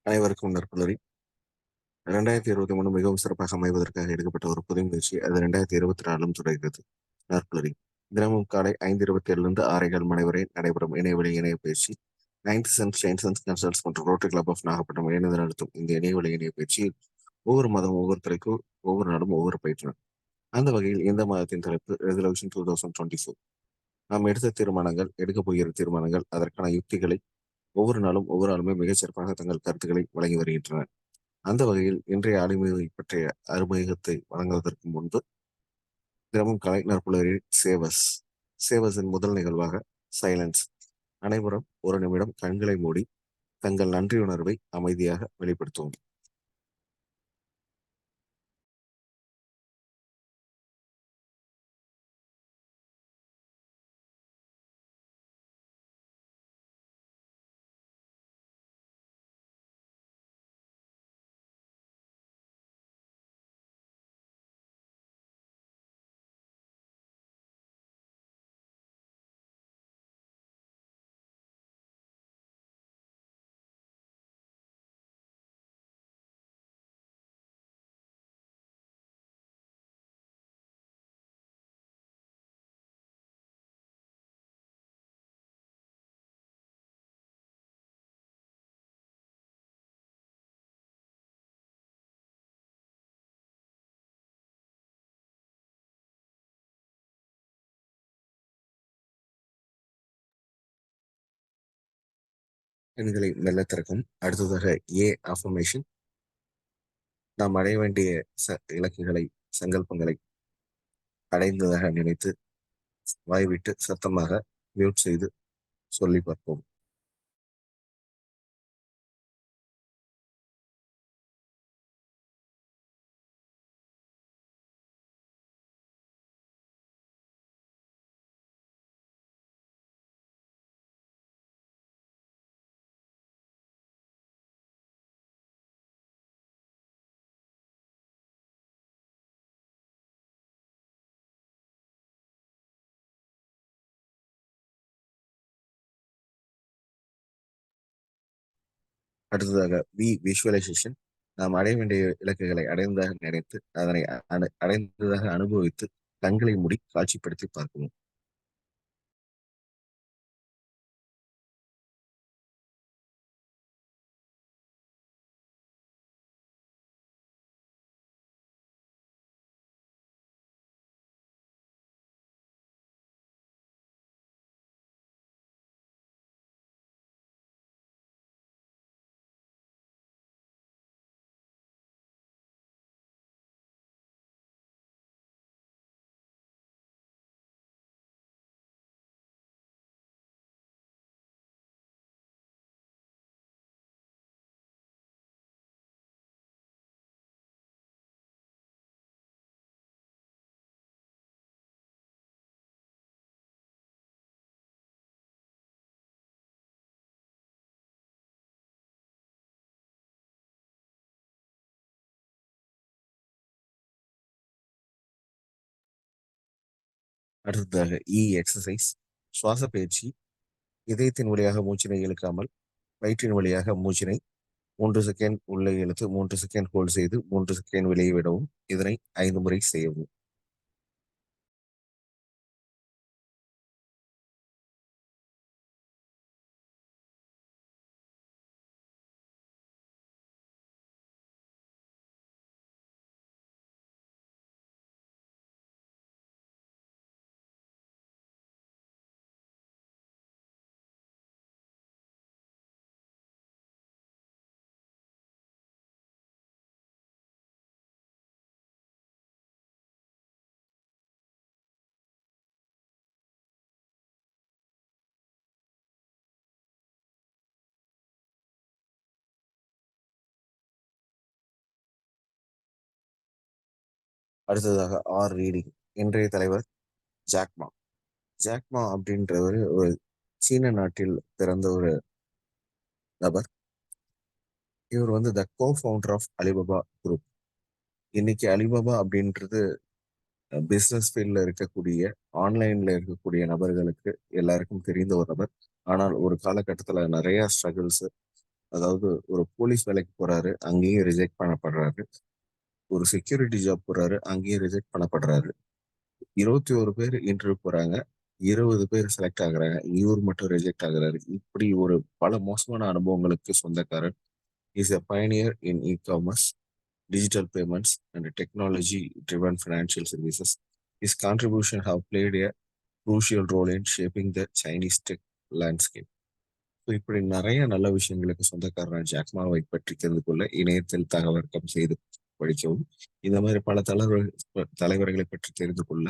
அனைவருக்கும் நற்புலரி. 2023 மிகவும் சிறப்பாக அமைவதற்காக எடுக்கப்பட்ட ஒரு புதிய முயற்சி. அது 2024லும் தொடர்கிறது. நற்புலரி. தினமும் காலை 5:27லிருந்து 6:15 மணி வரை நடைபெறும் இணையவழி இணைய பயிற்சி. 9th சென்ஸ், 10th சென்ஸ் கன்சல்ட்ஸ் மற்றும் ரோட்டரி கிளப் ஆஃப் நாகப்பட்டினம் இணைந்து நடத்தும் இந்த இணையவழி இணைய பயிற்சியில் ஒவ்வொரு மாதமும் ஒவ்வொரு துறைக்கும், ஒவ்வொரு நாளும் ஒவ்வொரு பயிற்றுனர். அந்த வகையில் இந்த மாதத்தின் தலைப்பு ரெசல்யூஷன் 2024. நாம் எடுத்த தீர்மானங்கள், எடுக்கப் போகிற தீர்மானங்கள், அதற்கான யுக்திகளை ஒவ்வொரு நாளும் ஒவ்வொரு ஆளுமே மிகச் சிறப்பாக தங்கள் கருத்துக்களை வழங்கி வருகின்றனர். அந்த வகையில் இன்றைய ஆளுமையை பற்றிய அறிமுகத்தை வழங்குவதற்கு முன்பு தினமும் கலைஞர் புலரில் சேவஸின் முதல் நிகழ்வாக சைலன்ஸ். அனைவரும் ஒரு நிமிடம் கண்களை மூடி தங்கள் நன்றியுணர்வை அமைதியாக வெளிப்படுத்துவோம். கண்களை மெல்ல திறக்கும். அடுத்ததாக ஏ அஃபர்மேஷன். நாம் அடைய வேண்டிய இலக்குகளை, சங்கல்பங்களை அடைந்ததாக நினைத்து வாய்விட்டு சத்தமாக மியூட் செய்து சொல்லி பார்ப்போம். அடுத்ததாக வி விஷுவலைசேஷன். நாம் அடைய வேண்டிய இலக்குகளை அடைந்ததாக நினைத்து அதனை அடைந்ததாக அனுபவித்து கண்களை மூடி காட்சிப்படுத்தி பார்க்கவும். அடுத்ததாக எக்ஸசைஸ். சுவாச பயிற்சி. இதயத்தின் வழியாக மூச்சினை இழுக்காமல் வயிற்றின் வழியாக மூச்சினை 3 செகண்ட் உள்ளே இழுத்து 3 செகண்ட் ஹோல்ட் செய்து 3 செகண்ட் வெளியே விடவும். இதனை 5 முறை செய்யவும். அடுத்ததாக ரீடிங். இன்றைய தலைவர் ஜாக்மா. ஜாக்மா அப்படின்றவர் ஒரு சீன நாட்டில் பிறந்த ஒரு நபர். இவர் வந்து the co founder of Alibaba group. இன்னைக்கு அலிபாபா அப்படின்றது பிசினஸ் ஃபீல்ட்ல இருக்கக்கூடிய, ஆன்லைன்ல இருக்கக்கூடிய நபர்களுக்கு எல்லாருக்கும் தெரிந்த ஒரு நபர். ஆனால் ஒரு காலகட்டத்துல நிறைய ஸ்ட்ரகிள்ஸ், அதாவது ஒரு போலீஸ் வேலைக்கு போறாரு, அங்கேயும் ரிஜெக்ட் பண்ணப்படுறாரு. ஒரு செக்யூரிட்டி ஜாப் போறாரு, அங்கேயும் ரிஜெக்ட் பண்ணப்படுறாரு. 21 பேர் இன்டர்வியூ போறாங்க. 20 பேர் செலக்ட் ஆகுறாங்க. இவரு மட்டும் ரிஜெக்ட் ஆகுறாரு. இப்படி ஒரு பல மோசமான அனுபவங்களுக்கு சொந்தக்காரர். Is a pioneer in e-commerce, digital payments, and technology-driven financial services. His contribution have played a crucial role in shaping the Chinese tech landscape. So இப்படி நிறைய நல்ல விஷயங்களுக்கு சொந்தக்காரரான ஜாக்மாவை பற்றி தெரிந்து கொள்ள இணையத்தில் தகவறக்கம் செய்து படிக்கவும், இந்த மாதிரி பல தலைவர்களை பற்றி தெரிந்து கொள்ள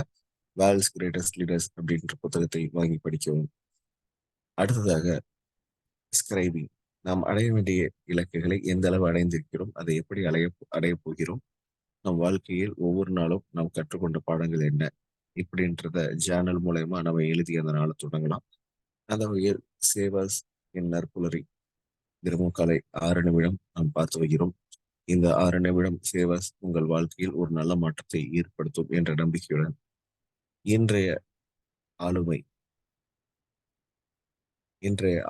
வேர்ல்ட்ஸ் கிரேட்டஸ்ட் லீடர்ஸ் அப்படின்ற புத்தகத்தை வாங்கி படிக்கவும். அடுத்ததாக ஸ்கிரைபிங். நாம் அடைய வேண்டிய இலக்குகளை எந்த அளவு அடைந்திருக்கிறோம், அதை எப்படி அடையப் போகிறோம், நம் வாழ்க்கையில் ஒவ்வொரு நாளும் நாம் கற்றுக்கொண்ட பாடங்கள் என்ன இப்படின்றத ஜேர்னல் மூலயமா நம்ம எழுதி அந்த நாளை தொடங்கலாம். அந்த வகையில் சேவாஸ் என் நற்புலரி தினமும் காலை 6 நிமிடம் நாம் பார்த்து வருகிறோம். இந்த 6 நிமிடம் சேவாஸ் உங்கள் வாழ்க்கையில் ஒரு நல்ல மாற்றத்தை ஏற்படுத்தும் என்ற நம்பிக்கையுடன் இன்றைய ஆளுமை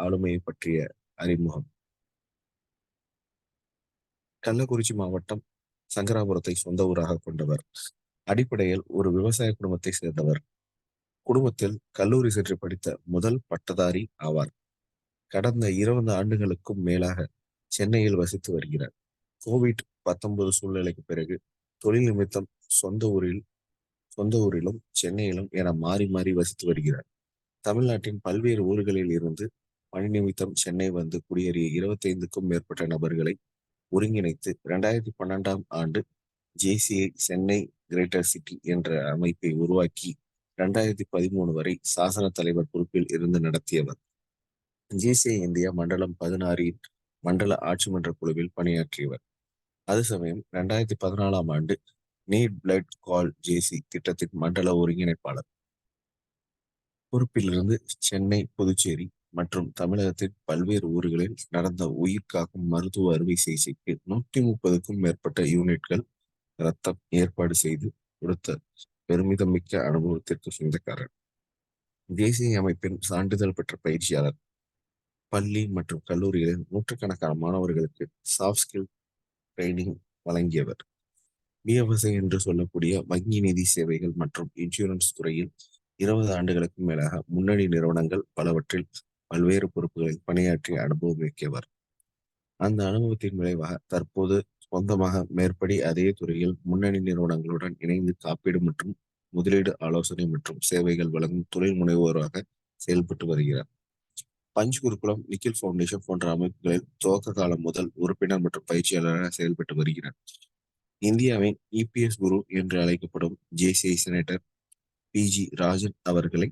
ஆளுமையை பற்றிய அறிமுகம். கள்ளக்குறிச்சி மாவட்டம் சங்கராபுரத்தை சொந்த ஊராக கொண்டவர். அடிப்படையில் ஒரு விவசாய குடும்பத்தை சேர்ந்தவர். குடும்பத்தில் கல்லூரி சென்று படித்த முதல் பட்டதாரி ஆவார். கடந்த 20 ஆண்டுகளுக்கும் மேலாக சென்னையில் வசித்து வருகிறார். கோவிட்-19 சூழ்நிலைக்கு பிறகு தொழில் நிமித்தம் சொந்த ஊரிலும் சென்னையிலும் என மாறி மாறி வசித்து வருகிறார். தமிழ்நாட்டின் பல்வேறு ஊர்களில் இருந்து பணி நிமித்தம் சென்னை வந்து குடியேறிய 25க்கும் மேற்பட்ட நபர்களை ஒருங்கிணைத்து 2012ஆம் ஆண்டு ஜேசிஐ சென்னை கிரேட்டர் சிட்டி என்ற அமைப்பை உருவாக்கி 2013 வரை சாசன தலைவர் பொறுப்பில் இருந்து நடத்தியவர். ஜேசிஐ இந்தியா மண்டலம் 16இன் மண்டல ஆட்சி மன்ற குழுவில் பணியாற்றியவர். அது சமயம் 2014ஆம் ஆண்டு நீட் பிளட் கால் ஜேசி திட்டத்தின் மண்டல ஒருங்கிணைப்பாளர் பொறுப்பிலிருந்து சென்னை, புதுச்சேரி மற்றும் தமிழகத்தின் பல்வேறு ஊர்களில் நடந்த உயிர் காக்கும் மருத்துவ அறுவை சிகிச்சைக்கு 130க்கும் மேற்பட்ட யூனிட்கள் ரத்தம் ஏற்பாடு செய்து கொடுத்த பெருமிதமிக்க அனுபவத்திற்கு சொந்தக்காரர். தேசிய அமைப்பின் சான்றிதழ் பெற்ற பயிற்சியாளர். பள்ளி மற்றும் கல்லூரிகளில் நூற்றுக்கணக்கான மாணவர்களுக்கு சாஃப்ட் ஸ்கில் ட்ரைனிங் வழங்கியவர். பிஎஃப்எஸ்ஐ என்று சொல்லக்கூடிய வங்கி நிதி சேவைகள் மற்றும் இன்சூரன்ஸ் துறையில் 20 ஆண்டுகளுக்கும் மேலாக முன்னணி நிறுவனங்கள் பலவற்றில் பல்வேறு பொறுப்புகளில் பணியாற்றிய அனுபவம் மிக்கவர். அந்த அனுபவத்தின் விளைவாக தற்போது சொந்தமாக மேற்படி அதே துறையில் முன்னணி நிறுவனங்களுடன் இணைந்து காப்பீடு மற்றும் முதலீடு ஆலோசனை மற்றும் சேவைகள் வழங்கும் தொழில் முனைவோராக செயல்பட்டு வருகிறார். பஞ்ச்குருகுலம், நிக்கில் ஃபவுண்டேஷன் போன்ற அமைப்புகளில் துவக்க காலம் முதல் உறுப்பினர் மற்றும் பயிற்சியாளராக செயல்பட்டு வருகிறார். இந்தியாவின் இபிஎஸ் குரு என்று அழைக்கப்படும் ஜேசிஐ செனட்டர் பிஜி ராஜன் அவர்களை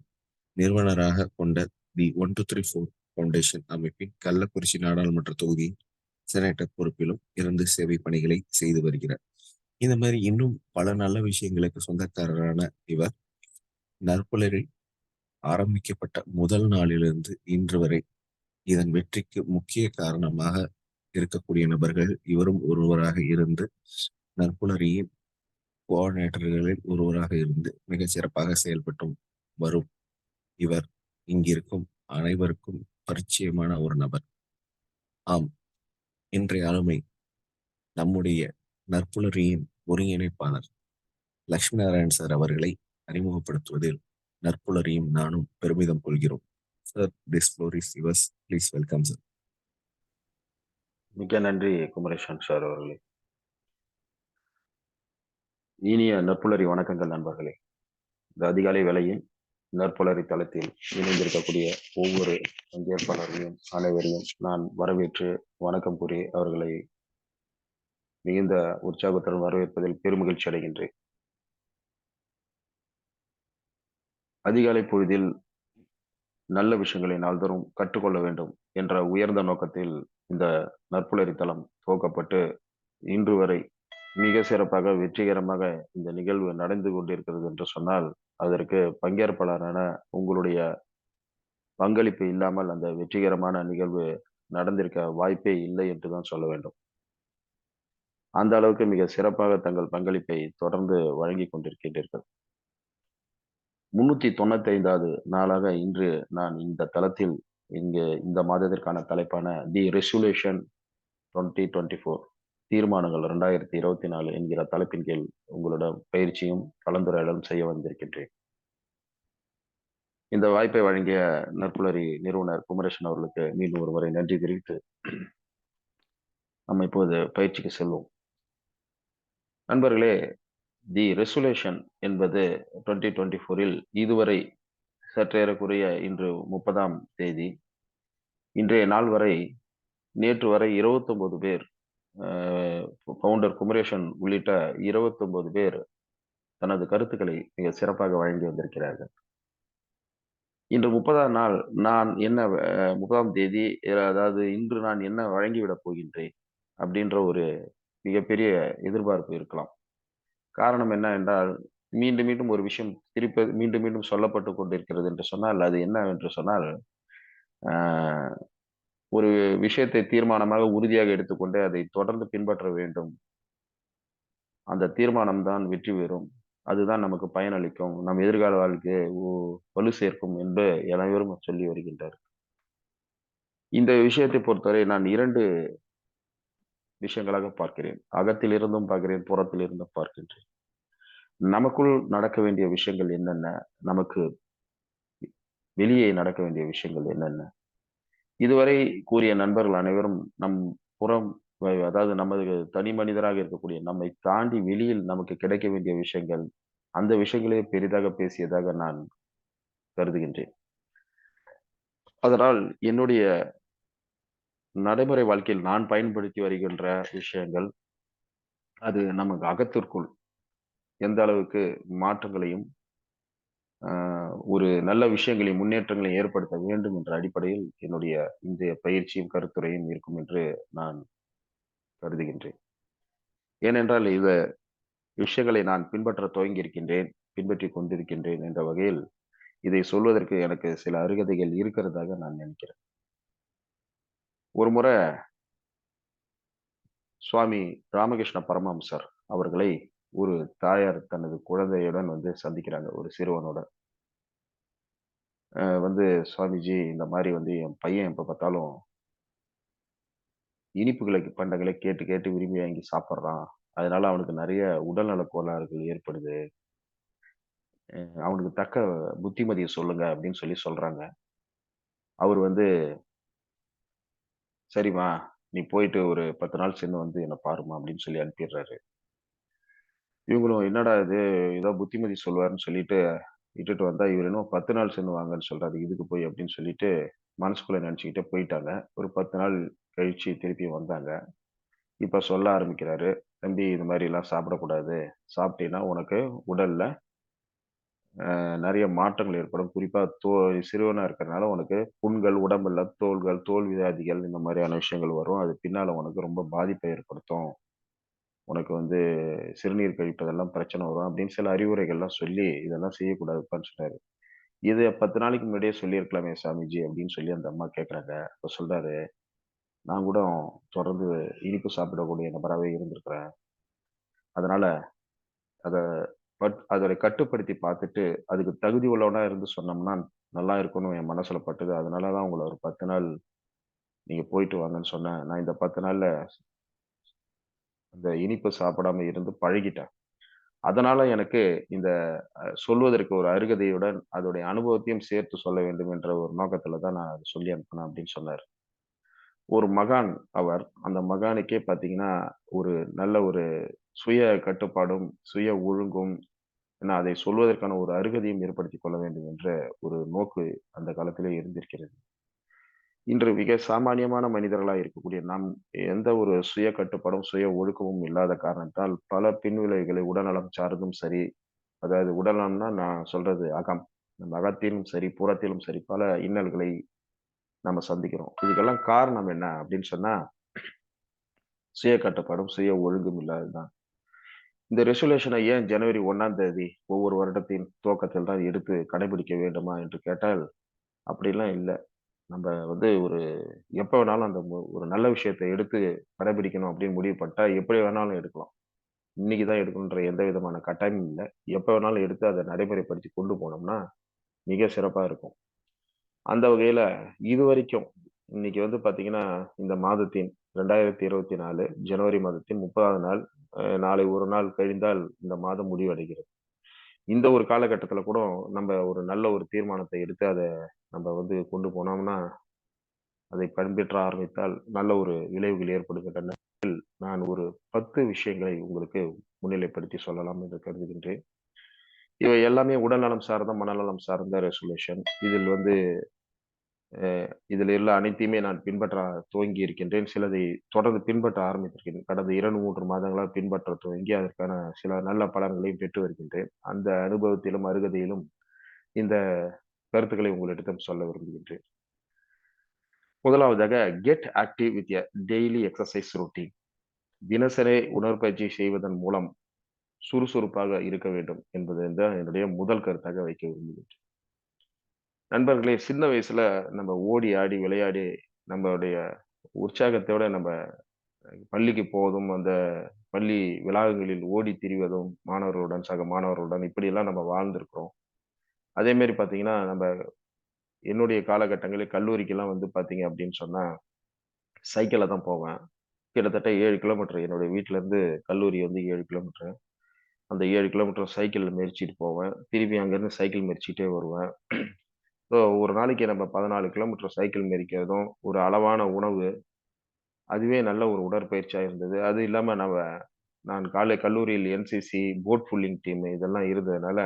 நிறுவனராக கொண்ட தி 1234 ஃபவுண்டேஷன் அமைப்பின் கள்ளக்குறிச்சி நாடாளுமன்ற தொகுதியின் செனட்டர் பொறுப்பிலும் இருந்து சேவை பணிகளை செய்து வருகிறார். இந்த மாதிரி இன்னும் பல நல்ல விஷயங்களுக்கு சொந்தக்காரரான இவர் நற்புலரில் ஆரம்பிக்கப்பட்ட முதல் நாளிலிருந்து இன்று வரை இதன் வெற்றிக்கு முக்கிய காரணமாக இருக்கக்கூடிய நபர்கள் இவரும் ஒருவராக இருந்து நற்புலரியின் கோஆர்டினேட்டர்களில் ஒருவராக இருந்து மிகச் சிறப்பாக செயல்பட்டும் வரும் இவர் இங்கிருக்கும் அனைவருக்கும் பரிச்சயமான ஒரு நபர். ஆம், இன்றைய ஆளுமை நம்முடைய நற்புலரியின் ஒருங்கிணைப்பாளர் லட்சுமி நாராயண் சார் அவர்களை அறிமுகப்படுத்துவதில் நற்புலரியும் நானும் பெருமிதம் கொள்கிறோம். Sir, this floor is yours. Please welcome sir. மிக்க நன்றி குமரேஷன் சார் அவர்களே. இனிய நற்புலரி வணக்கங்கள் நண்பர்களே. இந்த அதிகாலை வேளையில் நற்புலரி தளத்தில் இணைந்திருக்கக்கூடிய ஒவ்வொரு பங்கேற்பாளர்களையும் அனைவரையும் நான் வரவேற்று வணக்கம் கூறி அவர்களை மிகுந்த உற்சாகத்துடன் வரவேற்பதில் பெருமகிழ்ச்சி அடைகின்றேன். அதிகாலை பொழுதில் நல்ல விஷயங்களை நாள்தோறும் கற்றுக்கொள்ள வேண்டும் என்ற உயர்ந்த நோக்கத்தில் இந்த நற்புலரி தளம் துவக்கப்பட்டு இன்று வரை மிக சிறப்பாக வெற்றிகரமாக இந்த நிகழ்வு நடந்து கொண்டிருக்கிறது என்று சொன்னால் அதற்கு பங்கேற்பாளரான உங்களுடைய பங்களிப்பு இல்லாமல் அந்த வெற்றிகரமான நிகழ்வு நடந்திருக்க வாய்ப்பே இல்லை என்றுதான் சொல்ல வேண்டும். அந்த அளவுக்கு மிக சிறப்பாக தங்கள் பங்களிப்பை தொடர்ந்து வழங்கி கொண்டிருக்கின்றீர்கள். 395வது நாளாக இன்று நான் இந்த தளத்தில் இங்க இந்த மாதத்திற்கான தலைப்பான தி ரெசல்யூஷன் 2024 தீர்மானங்கள் 2024 என்கிற தலைப்பின் கீழ் உங்களிடம் பயிற்சியும் கலந்துரையாடலும் செய்ய வந்திருக்கின்றேன். இந்த வாய்ப்பை வழங்கிய நற்புலரி நிறுவனர் குமரேசன் அவர்களுக்கு மீண்டும் ஒரு முறை நன்றி தெரிவித்து நம்ம இப்போது பயிற்சிக்கு செல்வோம். நண்பர்களே, தி ரெசல்யூஷன் என்பது 2024ல் இதுவரை சற்றேறக்குறைய இன்று 30ஆம் தேதி, இன்றைய நாள் வரை, நேற்று வரை 29 பேர், ஃபவுண்டர் குமரேசன் உள்ளிட்ட 29 பேர் தனது கருத்துக்களை மிக சிறப்பாக வழங்கி வந்திருக்கிறார்கள். இன்று 30ஆம் நாள் நான் என்ன 30ஆம் தேதி, அதாவது இன்று நான் என்ன வழங்கிவிடப் போகின்றேன் அப்படின்ற ஒரு மிகப்பெரிய எதிர்பார்ப்பு இருக்கலாம். காரணம் என்ன என்றால், மீண்டும் மீண்டும் ஒரு விஷயம் மீண்டும் மீண்டும் சொல்லப்பட்டு கொண்டிருக்கிறது என்று சொன்னால், அது என்னவென்று சொன்னால், அ ஒரு விஷயத்தை தீர்மானமாக உறுதியாக எடுத்துக்கொண்டு அதை தொடர்ந்து பின்பற்ற வேண்டும். அந்த தீர்மானம் தான் வெற்றி பெறும். அதுதான் நமக்கு பயனளிக்கும். நம் எதிர்கால வாழ்க்கையை வலு சேர்க்கும் என்று அனைவரும் சொல்லி வருகின்றார். இந்த விஷயத்தை பொறுத்தவரை நான் 2 விஷயங்களாக பார்க்கிறேன். அகத்திலிருந்தும் பார்க்கிறேன், புறத்திலிருந்தும் பார்க்கின்றேன். நமக்குள் நடக்க வேண்டிய விஷயங்கள் என்னென்ன? நமக்கு வெளியே நடக்க வேண்டிய விஷயங்கள் என்னென்ன? இதுவரை கூறிய நண்பர்கள் அனைவரும் நம் புறம் அதாவது நமது தனி மனிதராக இருக்கக்கூடிய நம்மை தாண்டி வெளியில் நமக்கு கிடைக்க வேண்டிய விஷயங்கள், அந்த விஷயங்களே பெரிதாக பேசியதாக நான் கருதுகின்றேன். அதனால் என்னுடைய நடைமுறை வாழ்க்கையில் நான் பயன்படுத்தி வருகின்ற விஷயங்கள், அது நமக்கு அகத்திற்குள் எந்த அளவுக்கு மாற்றங்களையும், அ ஒரு நல்ல விஷயங்களையும், முன்னேற்றங்களையும் ஏற்படுத்த வேண்டும் என்ற அடிப்படையில் என்னுடைய இன்றைய பயிற்சியும், கருத்துரையும் இருக்கும் என்று நான் கருதுகின்றேன். ஏனென்றால் விஷயங்களை நான் பின்பற்றத் துவங்கியிருக்கின்றேன், பின்பற்றிக் கொண்டிருக்கின்றேன் என்ற வகையில், இதை சொல்வதற்கு எனக்கு சில அருகதைகள் இருக்கிறதாக நான் நினைக்கிறேன். ஒரு முறை சுவாமி ராமகிருஷ்ண பரமஹம்சர் அவர்களை ஒரு தாயார் தனது குழந்தையுடன் வந்து சந்திக்கிறாங்க, ஒரு சிறுவனோட. வந்து "சுவாமிஜி, இந்த மாரி வந்து என் பையன் எப்ப பார்த்தாலும் பண்டங்கள கேட்டு கேட்டு விரும்பி வாங்கி சாப்பிடுறான். அதனால அவனுக்கு நெறைய உடல்நலக் கோளாறுகள் ஏற்படுது. அவனுக்கு தக்க புத்திமதிய சொல்லுங்க" அப்படின்னு சொல்றாங்க. அவரு வந்து, "சரிம்மா, நீ போயிட்டு ஒரு 10 நாள் சென்று வந்து என்ன பாரும்மா" அப்படின்னு சொல்லி அனுப்பிடுறாரு. இவங்களும் என்னடா இது, ஏதோ புத்திமதி சொல்லுவாருன்னு சொல்லிட்டு விட்டுட்டு வந்தா, இவரு என்னமோ 10 நாள் சென்று வாங்கன்னு சொல்றாரு. இதுக்கு போய் அப்படின்னு சொல்லிட்டு மனசுக்குள்ள நெனச்சுக்கிட்டே போயிட்டாங்க. ஒரு 10 நாள் கழிச்சு திருப்பியும் வந்தாங்க. இப்ப சொல்ல ஆரம்பிக்கிறாரு. "தம்பி, இது மாரிலாம் சாப்பிடக்கூடாது. சாப்பிட்டீன்னா உனக்கு உடல்ல நெறைய மாற்றங்கள் ஏற்படும். குறிப்பா சிறுவனா இருக்கிறனால உனக்கு புண்கள், உடம்புல தோல் வியாதிகள் இந்த மாரியான விஷயங்கள் வரும். அது பின்னால உனக்கு ரொம்ப பாதிப்பை ஏற்படுத்தும். உனக்கு வந்து சிறுநீர் கழிப்பதெல்லாம் பிரச்சனை வரும்" அப்படின்னு சில அறிவுரைகள்லாம் சொல்லி, "இதெல்லாம் செய்யக்கூடாதுப்பான்னு" சொன்னாரு. "இத 10 நாளைக்கு முன்னாடியே சொல்லியிருக்கலாமே சாமிஜி" அப்படின்னு சொல்லி அந்த அம்மா கேட்கறாங்க. அப்ப சொல்றாரு, "நான் கூட தொடர்ந்து இனிப்பு சாப்பிடக்கூடிய நபராவே இருந்திருக்கிறேன். அதனால அத அதோட கட்டுப்படுத்தி பார்த்துட்டு, அதுக்கு தகுதி உள்ளவனா இருந்து சொன்னோம்னா நல்லா இருக்கும்னு என் மனசுல பட்டது. அதனால தான் உங்கள ஒரு 10 நாள் நீங்க போயிட்டு வாங்கன்னு சொன்னேன். நான் இந்த 10 நாள்ல அந்த இனிப்பு சாப்பிடாம இருந்து பழகிட்டேன். அதனால எனக்கு இந்த சொல்வதற்கு ஒரு அருகதையுடன் அதோடைய அனுபவத்தையும் சேர்த்து சொல்ல வேண்டும் என்ற ஒரு நோக்கத்துல தான் நான் அத சொல்லி அனுப்புனேன்" அப்படின்னு சொன்னாரு. ஒரு மகான் அவர். அந்த மகானுக்கே பார்த்தீங்கன்னா, ஒரு நல்ல ஒரு சுய கட்டுப்பாடும், சுய ஒழுங்கும், அதை சொல்வதற்கான ஒரு அருகதையும் ஏற்படுத்திக் கொள்ள வேண்டும் என்ற ஒரு நோக்கு அந்த காலத்திலே இருந்திருக்கிறது. இன்று மிக சாமானியமான மனிதர்களா இருக்கக்கூடிய நாம், எந்த ஒரு சுய கட்டுப்பாடும், சுய ஒழுக்கமும் இல்லாத காரணத்தால் பல பின்விளைவுகளை உடல்நலம் சார்ந்தும் சரி, அதாவது உடல்நலம்னா நான் சொல்றது அகம். நம்ம அகத்திலும் சரி, புறத்திலும் சரி பல இன்னல்களை நம்ம சந்திக்கிறோம். இதுக்கெல்லாம் காரணம் என்ன அப்படின்னு சொன்னா, சுய கட்டுப்பாடும், சுய ஒழுங்கும் இல்லாதது தான். இந்த ரெசல்யூஷன ஏன் ஜனவரி 1ஆம் தேதி ஒவ்வொரு வருடத்தின் துவக்கத்தில் தான் எடுத்து கடைபிடிக்க வேண்டுமா என்று கேட்டால், அப்படிலாம் இல்ல. நம்ப வந்து எப்ப வேணாலும் அந்த ஒரு நல்ல விஷயத்த எடுத்து கடைபிடிக்கணும் அப்படின்னு முடிவு பண்ணிட்டா, எப்படி வேணாலும் எடுக்கலாம். இன்னைக்கு தான் எடுக்கணுன்ற எந்த விதமான கட்டாயமும் இல்ல. எப்ப வேணாலும் எடுத்து அத நடைமுறைப்படுத்தி கொண்டு போனோம்னா, மிக சிறப்பா இருக்கும். அந்த வகையில இதுவரைக்கும் இன்னைக்கு வந்து பார்த்தீங்கன்னா, இந்த மாதத்தின் 2024 ஜனவரி மாதத்தின் 30வது நாள். நாளை ஒரு நாள் கழிந்தால் இந்த மாதம் முடிவடைகிறது. இந்த ஒரு காலகட்டத்தில கூட நம்ப ஒரு நல்ல ஒரு தீர்மானத்தை எடுத்து அத நம்ப வந்து கொண்டு போனோம்னா, அதை பின்பற்ற ஆரம்பித்தால் நல்ல ஒரு விளைவுகள் ஏற்படுகின்றன. நான் ஒரு 10 விஷயங்களை உங்களுக்கு முன்னிலைப்படுத்தி சொல்லலாம் என்று கருதுகின்றேன். இவை எல்லாமே உடல்நலம் சார்ந்த, மனநலம் சார்ந்த ரெசல்யூஷன். இதில் வந்து இதில் உள்ள அனைத்தையுமே நான் பின்பற்ற துவங்கி இருக்கின்றேன். சிலதை தொடர்ந்து பின்பற்ற ஆரம்பித்திருக்கிறேன். கடந்த 2, 3 மாதங்களா பின்பற்ற துவங்கி, அதற்கான சில நல்ல பலன்களையும் பெற்று வருகின்றேன். அந்த அனுபவத்திலும், அருகதையிலும் இந்த கருத்துக்களை உங்களிடம் சொல்ல விரும்புகின்றேன். முதலாவதாக, get active with a daily exercise routine. தினசரி உடற்பயிற்சி செய்வதன் மூலம் சுறுசுறுப்பாக இருக்க வேண்டும் என்பது தான் என்னுடைய முதல் கருத்தாக வைக்க விரும்புகிறேன். நண்பர்களே, சின்ன வயசுல நம்ம ஓடி ஆடி விளையாடி நம்மளுடைய உற்சாகத்தோட நம்ம பள்ளிக்கு போவதும், அந்த பள்ளி வளாகங்களில் ஓடி திரிவதும், மாணவர்களுடன், சக மாணவர்களுடன் இப்படியெல்லாம் நம்ம வாழ்ந்திருக்கிறோம். அதே மாரி பார்த்தீங்கன்னா, என்னுடைய காலகட்டங்களில் கல்லூரிக்கெல்லாம் வந்து பார்த்தீங்க அப்படின்னு சொன்னா, சைக்கிள்ல தான் போவேன். கிட்டத்தட்ட 7 கிலோமீட்டர் என்னுடைய வீட்லருந்து கல்லூரி வந்து 7 கிலோமீட்டர். அந்த 7 கிலோமீட்டர் சைக்கிள்ல மிதிச்சிட்டு போவேன். திருப்பி அங்கேருந்து சைக்கிள் மிதிச்சுட்டே வருவேன். ஸோ ஒரு நாளைக்கு நம்ம 14 கிலோமீட்டர் சைக்கிள் மிதிக்கிறதும், ஒரு அளவான உணவு, அதுவே நல்ல ஒரு உடற்பயிற்சியா இருந்தது. அது இல்லாம நான் கல்லூரியில் என்சிசி, போட் புல்லிங் டீம் இதெல்லாம் இருந்ததுனால,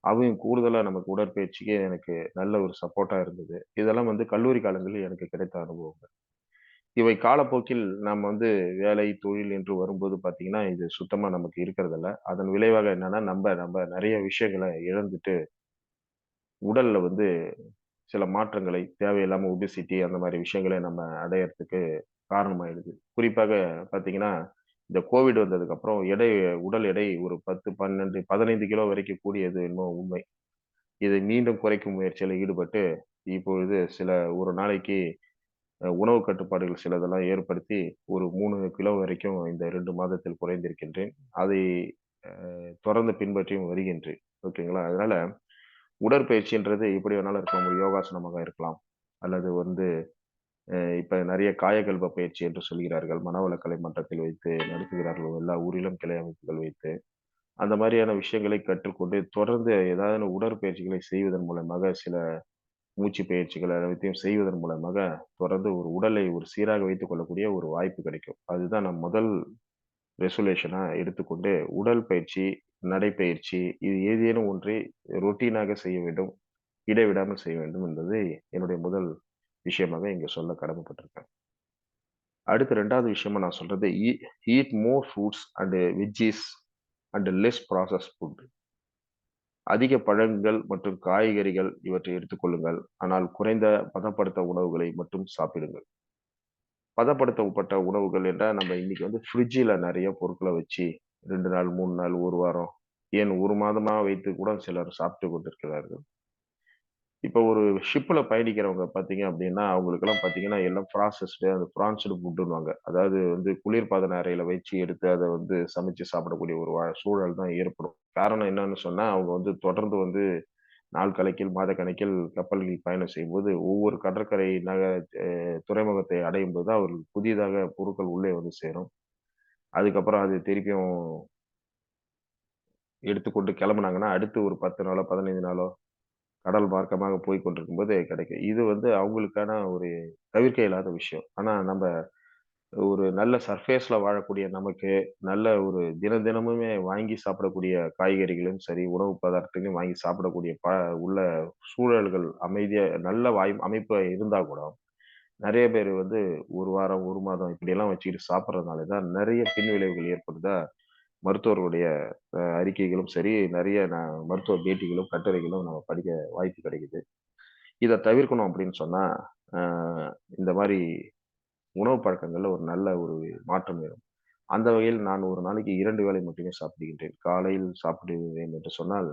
அவையும் கூடுதலா நமக்கு உடற்பயிற்சிக்கு எனக்கு நல்ல ஒரு சப்போர்ட்டா இருந்தது. இதெல்லாம் வந்து கல்லூரி காலங்களில் எனக்கு கிடைத்த அனுபவங்கள். இவை காலப்போக்கில் நாம் வந்து வேலை, தொழில் என்று வரும்போது பார்த்தீங்கன்னா, இது சுத்தமா நமக்கு இருக்கிறதில்ல. அதன் விளைவாக என்னன்னா, நம்ப நம்ப நெறைய விஷயங்கள இழந்துட்டு, உடல்ல வந்து சில மாற்றங்களை தேவையில்லாம ஒபிசிட்டி அந்த மாரி விஷயங்கள நம்ம அடையறதுக்கு காரணமாயிடுது. குறிப்பாக பார்த்தீங்கன்னா, இந்த கோவிட் வந்ததுக்கப்புறம் உடல் எடை ஒரு 10, 12, 15 கிலோ வரைக்கும் கூடியது என்னமோ உண்மை. இதை மீண்டும் குறைக்கும் முயற்சியில ஈடுபட்டு, இப்பொழுது ஒரு நாளைக்கு உணவு கட்டுப்பாடுகள் சிலதெல்லாம் ஏற்படுத்தி, ஒரு 3 கிலோ வரைக்கும் இந்த 2 மாதத்தில் குறைந்திருக்கின்றேன். அதை தொடர்ந்து பின்பற்றியும் வருகின்றேன். ஓகேங்களா? அதனால உடற்பயிற்சின்றது எப்படி வேணாலும் இருக்கலாம். ஒரு யோகாசனமாக இருக்கலாம். அல்லது வந்து இப்ப நெறைய காயகல்ப பயிற்சி என்று சொல்கிறார்கள். மனவளக்கலை மன்றத்தில் வைத்து நடத்துகிறார்கள். எல்லா ஊரிலும் கிளை அமைப்புகள் வைத்து. அந்த மாரியான விஷயங்களை கற்றுக்கொண்டு, தொடர்ந்து ஏதாவது உடற்பயிற்சிகளை செய்வதன் மூலமாக, சில மூச்சு பயிற்சிகள் அனைத்தையும் செய்வதன் மூலமாக, தொடர்ந்து ஒரு உடலை ஒரு சீராக வைத்துக் கொள்ளக்கூடிய ஒரு வாய்ப்பு கிடைக்கும். அதுதான் நான் முதல் ரெசல்யூஷனா எடுத்துக்கொண்டு, உடல் பயிற்சி, நடைப்பயிற்சி இது ஏதேனும் ஒன்றை ரொட்டீனாக செய்ய வேண்டும். இடைவிடாமல் செய்ய வேண்டும் என்பது என்னுடைய முதல் விஷயமாக இங்க சொல்ல கடமைப்பட்டிருக்கேன். அடுத்து 2வது விஷயமா நான் சொல்றது, eat more fruits and veggies and less processed food. அதிக பழங்கள் மற்றும் காய்கறிகள் இவற்றை எடுத்துக்கொள்ளுங்கள். ஆனால் குறைந்த பதப்படுத்த உணவுகளை மட்டும் சாப்பிடுங்கள். பதப்படுத்தப்பட்ட உணவுகள் என்றால், நம்ம இன்னைக்கு வந்து ஃப்ரிட்ஜில நெறைய பொருட்கள வச்சு 2 நாள், 3 நாள், 1 வாரம், ஏன் 1 மாதமா வைத்து கூட சிலர் சாப்பிட்டுக் கொண்டிருக்கிறார்கள். இப்ப ஒரு ஷிப்ல பயணிக்கிறவங்க பார்த்தீங்க அப்டின்னா, அவங்களுக்கெல்லாம் பார்த்தீங்கன்னா, எல்லாம் ப்ராசஸ்டு அந்த ப்ரான்ஸ்டு ஃபுட்டுன்னுவாங்க. அதாவது வந்து குளிர்பதன அறையில வச்சு எடுத்து அத வந்து சமைச்சு சாப்பிடக்கூடிய ஒரு சூழல் தான் ஏற்படும். காரணம் என்னன்னு சொன்னா, அவங்க வந்து தொடர்ந்து வந்து நாள் கணக்கில், மாத கணக்கில் கப்பல்களில் பயணம் செய்யும்போது, ஒவ்வொரு கடற்கரை துறைமுகத்தை அடையும்போது தான் அவர்கள் புதிதாக பொருட்கள் உள்ளே வந்து சேரும். அதுக்கப்புறம் அது திருப்பியும் எடுத்துக்கொண்டு கிளம்புனாங்கன்னா, அடுத்து ஒரு 10 நாளோ, 15 நாளோ கடல் மார்க்கமாக போய் கொண்டிருக்கும்போது கிடைக்கும். இது வந்து அவங்களுக்கான ஒரு தவிர்க்க இயலாத விஷயம். ஆனா நம்ப ஒரு நல்ல சர்ஃபேஸ்ல வாழக்கூடிய நமக்கு, நல்ல ஒரு தினமுமே வாங்கி சாப்பிடக்கூடிய காய்கறிகளும் சரி, உணவு பதார்த்தங்களையும் வாங்கி சாப்பிடக்கூடிய உள்ள சூழல்கள் அமைதியா நல்ல அமைப்பு இருந்தா கூட, நெறைய பேரு வந்து 1 வாரம், 1 மாதம் இப்படியெல்லாம் வச்சுக்கிட்டு சாப்பிடுறதுனால தான் நெறைய பின்விளைவுகள் ஏற்படுதா மருத்துவர்களுடைய அறிக்கைகளும் சரி, நெறைய மருத்துவ பேட்டிகளும், கட்டுரைகளும் நம்ம படிக்க வாய்ப்பு கிடைக்குது. இத தவிர்க்கணும் அப்படின்னு சொன்னா, அ இந்த மாரி உணவு பழக்கங்கள்ல ஒரு நல்ல ஒரு மாற்றம் வேணும். அந்த வகையில் நான் ஒரு நாளைக்கு 2 வேளை மட்டுமே சாப்பிடுகின்றேன். காலையில் சாப்பிடுவேன் என்று சொன்னால்,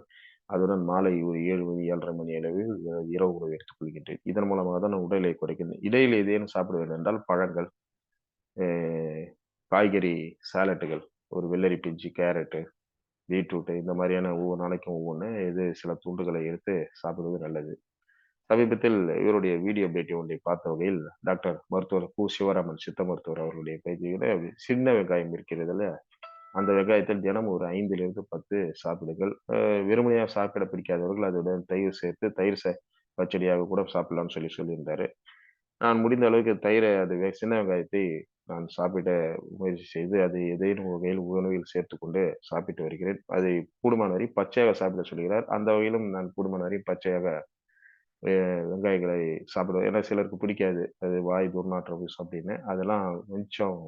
அதுடன் மாலை ஒரு 7 மணி, 7:30 மணி அளவில் இரவு உணவு எடுத்துக் கொள்கின்றேன். இதன் மூலமாக தான் நான் உடல் எடை குறைக்கின்றேன். இடையில் ஏதேனும் சாப்பிடுவேன் என்றால் பழங்கள், அ காய்கறி சாலட்டுகள், ஒரு வெள்ளரி பிஞ்சு, கேரட்டு, பீட்ரூட் இந்த மாரியான ஒவ்வொரு நாளைக்கும் ஒவ்வொன்னு சில துண்டுகளை எடுத்து சாப்பிடுவது நல்லது. சமீபத்தில் இவருடைய வீடியோ பேட்டி ஒன்றை பார்த்த வகையில் டாக்டர் மருத்துவர் சிவராமன் சித்த மருத்துவர் அவர்களுடைய பேட்டியில சின்ன வெங்காயம் இருக்கிறதுல அந்த வெங்காயத்தில் தினமும் ஒரு 5லிருந்து 10 சாப்பிடுங்கள். வெறுமனையா சாப்பிட பிடிக்காதவர்கள் அதுடன் தயிர் சேர்த்து பச்சடியாக கூட சாப்பிடலாம்னு சொல்லியிருந்தாரு. நான் முடிந்த அளவுக்கு தயிரை அது சின்ன வெங்காயத்தை நான் சாப்பிட முயற்சி செய்து, அதை ஏதேனும் வகையில் உணவில் சேர்த்துக்கொண்டு சாப்பிட்டு வருகிறேன். அதை கூடுமான வரை பச்சையாக சாப்பிட சொல்கிறார். அந்த வகையிலும் நான் கூடுமான வரை பச்சையாக வெ வெங்காயங்களை சாப்பிடுவேன். ஏன்னா சிலருக்கு பிடிக்காது. அது வாய் துர்நாற்றம் வீசும் அப்படின்னு. அதெல்லாம் கொஞ்சம்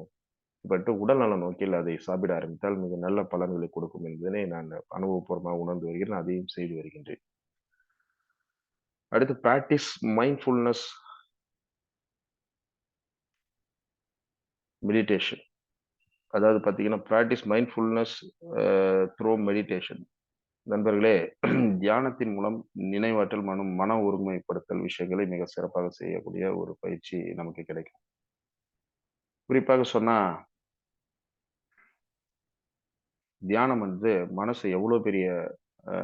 உடல் நலம் நோக்கில் அதை சாப்பிட ஆரம்பித்தால் மிக நல்ல பலன்களை கொடுக்கும் என்பதனை நான் அனுபவபூர்வமாக உணர்ந்து வருகிறேன். அதையும் செய்து வருகின்றேன். அடுத்து பிராக்டிஸ் மைண்ட்ஃபுல்னஸ் மெடிடேஷன். அதாவது பார்த்தீங்கன்னா, பிராக்டிஸ் மைண்ட்ஃபுல்னஸ் த்ரூ மெடிடேஷன். நண்பர்களே, தியானத்தின் மூலம் நினைவாற்றல், மன ஒருமைப்படுத்தல் விஷயங்களை மிக சிறப்பாக செய்யக்கூடிய ஒரு பயிற்சி நமக்கு கிடைக்கும். குறிப்பாக சொன்னா, தியானம் வந்து மனசு எவ்வளோ பெரிய அ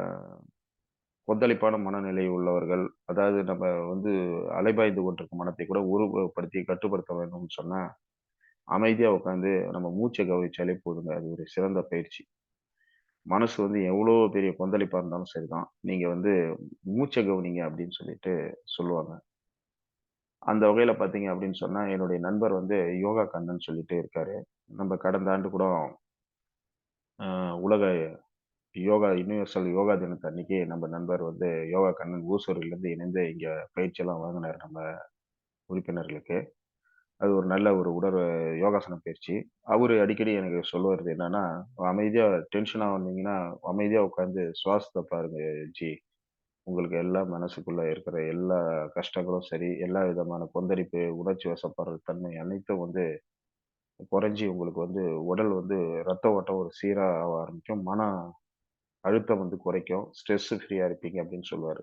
கொந்தளிப்பான மனநிலை உள்ளவர்கள், அதாவது நம்ம வந்து அலைபாய்ந்து கொண்டிருக்கும் மனத்தை கூட ஒருமுகப்படுத்தி கட்டுப்படுத்த வேண்டும்னு சொன்னா, அமைதியா உட்காந்து நம்ம மூச்ச கவனிச்சாலே போதுங்க. அது ஒரு சிறந்த பயிற்சி. மனசு வந்து எவ்வளோ பெரிய கொந்தளிப்பா இருந்தாலும் சரிதான். நீங்க வந்து மூச்ச கவனிங்க அப்படின்னு சொல்லிட்டு சொல்லுவாங்க. அந்த வகையில பார்த்தீங்க அப்படின்னு சொன்னா, என்னுடைய நண்பர் வந்து யோகா கண்ணன் சொல்லிட்டு இருக்காரு. நம்ம கடந்த ஆண்டு கூட அ உலக யுனிவர்சல் யோகா தினத்து அன்னைக்கு நம்ம நண்பர் வந்து யோகா கண்ணன் ஓசூரிலிருந்து இணைந்து இங்க பயிற்சியெல்லாம் வழங்குனாரு நம்ம உறுப்பினர்களுக்கு. அது ஒரு நல்ல ஒரு யோகாசன பயிற்சி. அவரு அடிக்கடி எனக்கு சொல்லுவாரு என்னன்னா, அமைதியா டென்ஷனா வந்தீங்கன்னா, அமைதியா உட்கார்ந்து சுவாசத்த பாருங்க ஜி. உங்களுக்கு எல்லா மனசுக்குள்ள இருக்கிற எல்லா கஷ்டங்களும் சரி, எல்லா விதமான கொந்தளிப்பு, உணர்ச்சி வசப்படுற தன்மை அனைத்தும் வந்து குறைஞ்சு உங்களுக்கு வந்து உடல் வந்து ரத்த ஓட்டம் ஒரு சீரா ஆக ஆரம்பிக்கும். மன அழுத்தம் வந்து குறைக்கும். ஸ்ட்ரெஸ் ஃப்ரீயா இருப்பீங்க அப்படின்னு சொல்லுவாரு.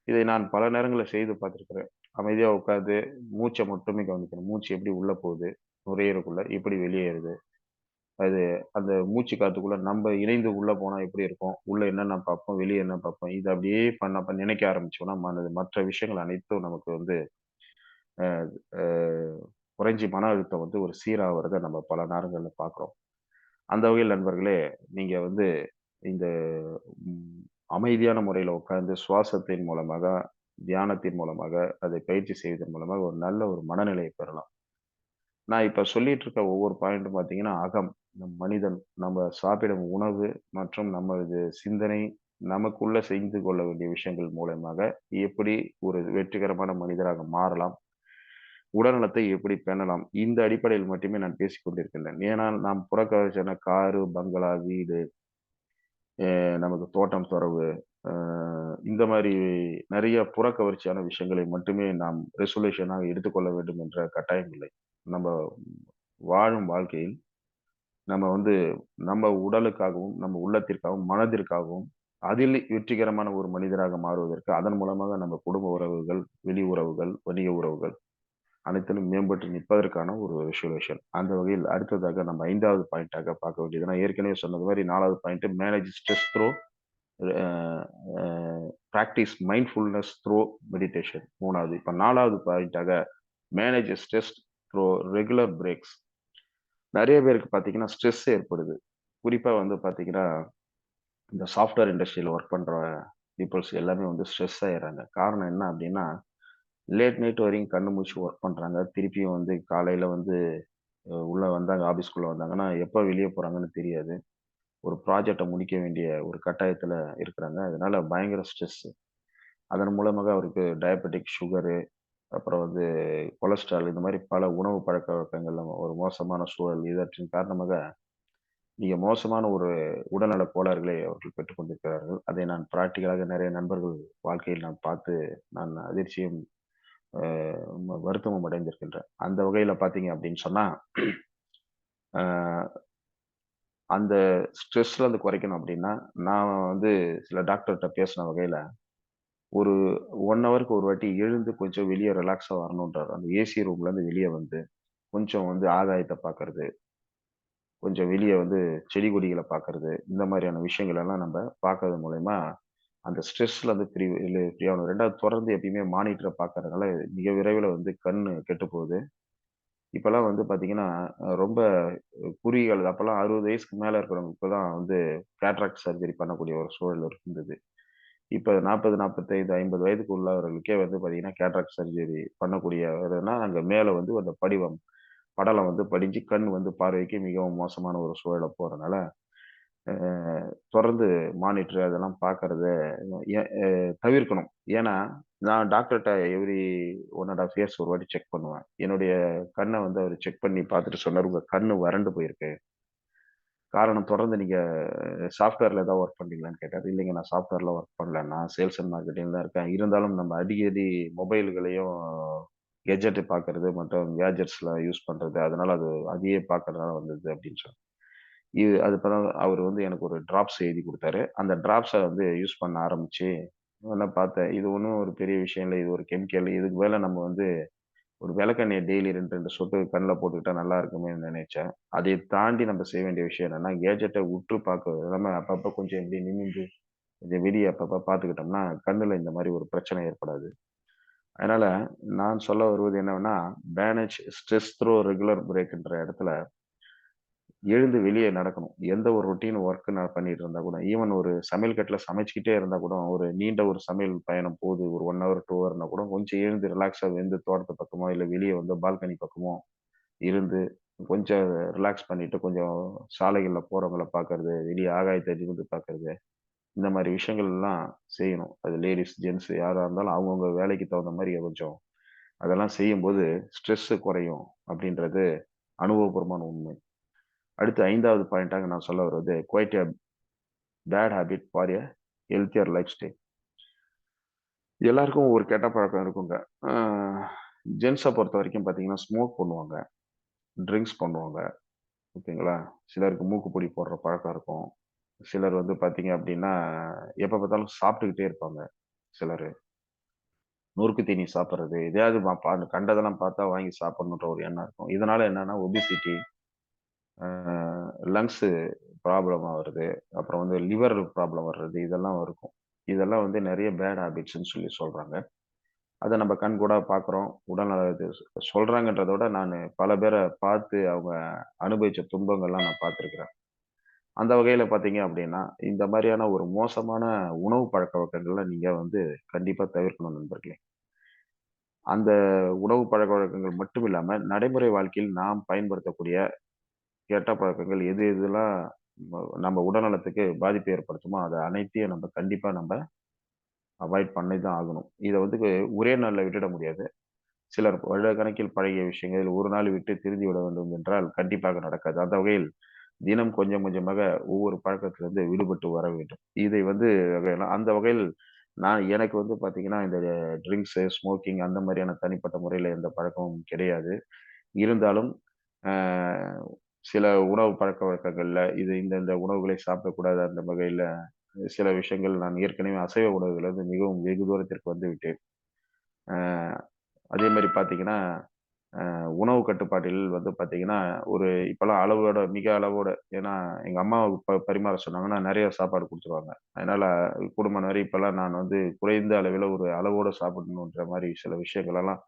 இதை நான் பல நேரங்கள்ல செய்து பார்த்திருக்கிறேன். அமைதியா உட்கார்ந்து மூச்ச மட்டுமே கவனிக்கணும். மூச்சு எப்படி உள்ள போகுது, நுரையீரலுக்குள்ள எப்படி வெளியேறுது. அது அந்த மூச்சு காத்துக்குள்ள நம்ப இணைந்து உள்ள போனா எப்படி இருக்கும்? உள்ள என்னென்ன பார்ப்போம், வெளிய என்ன பார்ப்போம். இத அப்படியே அப்ப நினைக்க ஆரம்பிச்சோம்னா, மற்ற விஷயங்கள் அனைத்தும் நமக்கு வந்து அ அ குறைஞ்சு மன அழுத்தம் வந்து ஒரு சீராவறத நம்ம பல நேரங்கள்ல பார்க்குறோம். அந்த வகையில் நண்பர்களே, நீங்க வந்து இந்த ம் அமைதியான முறையில உட்கார்ந்து சுவாசத்தின் மூலமாக, தியானத்தின் மூலமாக, அதை பயிற்சி செய்வதன் மூலமாக ஒரு நல்ல ஒரு மனநிலையை பெறலாம். நான் இப்ப சொல்லிட்டு இருக்க ஒவ்வொரு பாயிண்ட்டும் பார்த்தீங்கன்னா, அகம். மனிதன் நம்ம சாப்பிடும் உணவு மற்றும் நமது சிந்தனை, நமக்குள்ள செய்து கொள்ள வேண்டிய விஷயங்கள் மூலமாக எப்படி ஒரு வெற்றிகரமான மனிதராக மாறலாம்? உடல்நலத்தை எப்படி பேணலாம்? இந்த அடிப்படையில் மட்டுமே நான் பேசிக் கொண்டிருக்கின்றேன். ஏன்னா, நாம் புறக்கவர்ச்சியான காரு, பங்களா, வீடு, நமக்கு தோட்டம் தொரவு, அ இந்த மாரி நெறைய புறக்கவர்ச்சியான விஷயங்களை மட்டுமே நாம் ரெசல்யூஷனாக எடுத்துக்கொள்ள வேண்டும் என்ற கட்டாயம் இல்லை. நம்ம வாழும் வாழ்க்கையில் நம்ம வந்து நம்ம உடலுக்காகவும், நம்ம உள்ளத்திற்காகவும், மனதிற்காகவும், அதில் வெற்றிகரமான ஒரு மனிதராக மாறுவதற்கு, அதன் மூலமாக நம்ம குடும்ப உறவுகள், வெளி உறவுகள், வணிக உறவுகள் அனைத்திலும் மேம்பட்டு நிற்பதற்கான ஒரு ரெசல்யூஷன். அந்த வகையில் அடுத்ததாக நம்ம 5வது பாயிண்ட்டாக பார்க்க வேண்டியது, நான் ஏற்கனவே சொன்னது மாரி 4வது point manage stress through uh uh practice mindfulness through meditation 3வது. இப்ப 4வது பாயிண்ட்டாக manage stress through regular breaks. நெறைய பேருக்கு பார்த்தீங்கன்னா, ஸ்ட்ரெஸ் ஏற்படுது. குறிப்பா வந்து பார்த்தீங்கன்னா, இந்த சாஃப்ட்வேர் இண்டஸ்ட்ரியில ஒர்க் பண்ற பீப்பிள்ஸ் எல்லாமே வந்து ஸ்ட்ரெஸ் ஆயிடுறாங்க. காரணம் என்ன அப்டின்னா, லேட் நைட் வரையும் கண்ணு முழிச்சு ஒர்க் பண்றாங்க. திருப்பியும் வந்து காலையில வந்து உள்ள வந்தாங்க, ஆஃபீஸ்க்குள்ள வந்தாங்கன்னா, எப்ப வெளிய போறாங்கன்னு தெரியாது. ஒரு ப்ராஜெக்ட்ட முடிக்க வேண்டிய ஒரு கட்டாயத்துல இருக்கிறாங்க. அதனால பயங்கர ஸ்ட்ரெஸ். அதன் மூலமாக அவருக்கு டயபெட்டிக், சுகரு, அப்புறம் வந்து கொலஸ்ட்ரால் இந்த மாரி பல உணவு பழக்கவழக்கங்கள்ல ஒரு மோசமான சூழல் இவற்றின் காரணமாக மிக மோசமான ஒரு உடல்நல கோளாறுகளை அவர்கள் பெற்றுக் கொண்டிருக்கிறார்கள். அதை நான் பிராக்டிகலாக நெறைய நண்பர்கள் வாழ்க்கையில் நான் பார்த்து நான் அதிர்ச்சியும், அ வருத்தமும் அடைந்திருக்கின்றேன். அந்த வகையில பார்த்தீங்க அப்படின்னு சொன்னா, அ அந்த ஸ்ட்ரெஸ்ல இருந்து குறைக்கணும் அப்படின்னா, நான் வந்து சில டாக்டர்ட்ட பேசின வகையில, ஒரு 1 ஹவருக்கு ஒரு வாட்டி எழுந்து கொஞ்சம் வெளிய ரிலாக்ஸா வரணுன்றாரு. அந்த ஏசி ரூம்லேருந்து வெளிய வந்து, கொஞ்சம் வந்து ஆகாயத்த பார்க்கறது, கொஞ்சம் வெளிய வந்து செடி கொடிகள பார்க்கறது, இந்த மாரியான விஷயங்கள் எல்லாம் நம்ப பார்க்கறது மூலியமா, அந்த ஸ்ட்ரெஸ்ல இருந்து ஃப்ரீ ஆகணும். 2வது தொடர்ந்து எப்பயுமே மானிட்டர பார்க்கறதுனால மிக விரைவில வந்து கண்ணு கெட்டு போகுது. இப்பலாம் வந்து பார்த்தீங்கன்னா, ரொம்ப குறுகிய அப்பலாம் 60 வயசுக்கு மேல இருக்கிறவங்களுக்கு தான் வந்து கேட்ராக்ட் சர்ஜரி பண்ணக்கூடிய ஒரு சூழல் இருந்தது. இப்ப 40, 45, 50 வயதுக்கு உள்ளவர்களுக்கே வந்து பார்த்தீங்கன்னா, கேட்ராக்ட் சர்ஜரி பண்ணக்கூடியதுன்னா, அங்க மேல வந்து அந்த படலம் வந்து படிஞ்சு கண் வந்து பார்வைக்கு மிகவும் மோசமான ஒரு சூழல போறனால, அ தொடர்ந்து மானிட்டர் அதெல்லாம் பார்க்கறத எ அ தவிர்க்கணும். ஏன்னா, நான் டாக்டர்ட்ட எவ்ரி 1 1/2 இயர்ஸ் ஒரு வாட்டி செக் பண்ணுவேன். என்னுடைய கண்ண வந்து அவரு செக் பண்ணி பார்த்துட்டு சொன்னாரு, "உங்க கண்ணு வறண்டு போயிருக்கு. காரணம் தொடர்ந்து நீங்க சாஃப்ட்வேர்ல ஏதாவது ஒர்க் பண்றீங்களான்னு?" கேட்டாரு. "இல்லைங்க நான் சாஃப்ட்வேர்ல ஒர்க் பண்ணல. நான் சேல்ஸ் அண்ட் மார்க்கெட்டிங்ல தான் இருக்கேன். இருந்தாலும் நம்ம அடிக்கடி மொபைல்களையும் கெட்ஜெட் பார்க்கறது, மற்றும் கேட்ஜெட்ஸ்லாம் யூஸ் பண்றது. அதனால அதையே பார்க்கறதுனால வந்தது" அப்படின்னு சொன்னாரு. அது பிறகு அவரு வந்து எனக்கு ஒரு டிராப்ஸ் எழுதி குடுத்தாரு. அந்த டிராப்ஸ வந்து யூஸ் பண்ண ஆரம்பிச்சு, நான் பார்த்தேன். இது ஒண்ணும் ஒரு பெரிய விஷயம் இல்ல. இது ஒரு கெமிக்கல். இதுக்கு மேல நம்ம வந்து ஒரு விளக்கெண்ணெய டெய்லி 2, 2 சொட்டு கண்ல போட்டுக்கிட்டா நல்லா இருக்குமேன்னு நெனைச்சேன். அதை தாண்டி நம்ம செய்ய வேண்டிய விஷயம் என்னன்னா, கேட்ஜெட்ட உற்று பார்க்க நம்ம அப்பப்ப கொஞ்சம் இப்படி நிமிர்ந்து, கொஞ்சம் வெளிய அப்பப்ப பார்த்துக்கிட்டோம்னா, கண்ணுல இந்த மாரி ஒரு பிரச்சனை ஏற்படாது. அதனால நான் சொல்ல வருவது என்னன்னா, பேனேஜ் ஸ்ட்ரெஸ் த்ரோ ரெகுலர் பிரேக்ன்ற இடத்துல எழுந்து வெளிய நடக்கணும். எந்த ஒரு ரொட்டீன் ஒர்க் நான் பண்ணிட்டு இருந்தா கூட, ஈவன் ஒரு சமையல் கட்டுல சமைச்சுக்கிட்டே இருந்தா கூட, ஒரு நீண்ட ஒரு சமையல் பயணம் போகுது. ஒரு 1 ஹவர், 2 ஹவர்னா கூட கொஞ்சம் எழுந்து ரிலாக்ஸா வந்து தோட்டத்து பக்கமோ, இல்ல வெளிய வந்து பால்கனி பக்கமோ இருந்து, கொஞ்சம் ரிலாக்ஸ் பண்ணிட்டு, கொஞ்சம் சாலைகள்ல போறவங்கள பார்க்கறது, வெளிய ஆகாயத்த நிமிர்ந்து பார்க்கறது, இந்த மாரி விஷயங்கள்லாம் செய்யணும். அது லேடீஸ், ஜென்ட்ஸ் யாரா இருந்தாலும் அவங்கவங்க வேலைக்கு தகுந்த மாரி கொஞ்சம் அதெல்லாம் செய்யும்போது ஸ்ட்ரெஸ் குறையும் அப்படின்றது அனுபவபூர்வமான உண்மை. அடுத்து 5வது பாயிண்ட்டாக நான் சொல்ல வருவது, quit a bad habit for a healthier lifestyle. எல்லாருக்கும் ஒரு கெட்ட பழக்கம் இருக்குங்க. அ ஜென்ட்ஸ பொறுத்தவரைக்கும் பார்த்தீங்கன்னா, ஸ்மோக் பண்ணுவாங்க, ட்ரிங்க்ஸ் பண்ணுவாங்க. ஓகேங்களா? சிலருக்கு மூக்குப்பொடி போடுற பழக்கம் இருக்கும். சிலர் வந்து பார்த்தீங்க அப்டின்னா, எப்ப பார்த்தாலும் சாப்பிட்டுக்கிட்டே இருப்பாங்க சிலரு. நொறுக்கு தீனி சாப்பிடுறது, எதையாவது கண்டதெல்லாம் பார்த்தா வாங்கி சாப்பிடணுன்ற ஒரு எண்ணம் இருக்கும். இதனால என்னன்னா ஒபிசிட்டி, அ லங்ஸு ப்ராப்ளமா வருது. அப்புறம் வந்து லிவர் ப்ராப்ளம் வர்றது, இதெல்லாம் இருக்கும். இதெல்லாம் வந்து நெறைய பேட் ஹேபிட்ஸ்ன்னு சொல்லி சொல்றாங்க. அத நம்ம கண்கூடா பார்க்குறோம். உடல்நல இது சொல்றாங்கன்றத விட நானு பல பேர பார்த்து அவங்க அனுபவிச்ச துன்பங்கள்லாம் நான் பார்த்துருக்கிறேன். அந்த வகையில பார்த்தீங்க அப்டின்னா, இந்த மாரியான ஒரு மோசமான உணவு பழக்கவழக்கங்கள நீங்க வந்து கண்டிப்பா தவிர்க்கணும் நண்பர்களே. அந்த உணவு பழக்கவழக்கங்கள் மட்டும் இல்லாம, நடைமுறை வாழ்க்கையில் நாம் பயன்படுத்தக்கூடிய கெட்ட பழக்கங்கள் எது எதுலாம் நம்ம உடல்நலத்துக்கு பாதிப்பை ஏற்படுத்துமோ, அத அனைத்தையும் கண்டிப்பா அவாய்ட் பண்ணி தான் ஆகணும். இத வந்து ஒரே நாள்ல விட்டுட முடியாது. சிலர் வருடக்கணக்கில் பழகிய விஷயங்கள் ஒரு நாள் விட்டு திருந்தி விட வேண்டும் என்றால் கண்டிப்பாக நடக்காது. அந்த வகையில் தினம் கொஞ்சம் கொஞ்சமாக ஒவ்வொரு பழக்கத்திலிருந்து விடுபட்டு வர வேண்டும். இதை வந்து அந்த வகையில் எனக்கு வந்து பார்த்தீங்கன்னா, இந்த ட்ரிங்க்ஸு, ஸ்மோக்கிங் அந்த மாரியான தனிப்பட்ட முறையில எந்த பழக்கமும் கிடையாது. இருந்தாலும், அ சில உணவு பழக்கவழக்கங்கள்ல இந்த உணவுகளை சாப்பிடக்கூடாது அந்த வகையில சில விஷயங்கள் நான் ஏற்கனவே அசைவ உணவுகளிலிருந்து மிகவும் வெகு தூரத்திற்கு வந்துவிட்டேன். அ அதே மாரி பார்த்தீங்கன்னா, உணவு கட்டுப்பாட்டில் வந்து பார்த்தீங்கன்னா, இப்பலாம் அளவோட மிக அளவோட ஏன்னா எங்க அம்மா பரிமாற சொன்னாங்கன்னா, நெறைய சாப்பாடு குடுத்துருவாங்க. அதனால கூடுமான வரை இப்பலாம் நான் வந்து குறைந்த அளவில ஒரு அளவோட சாப்பிடணுன்ற மாரி சில விஷயங்களெல்லாம்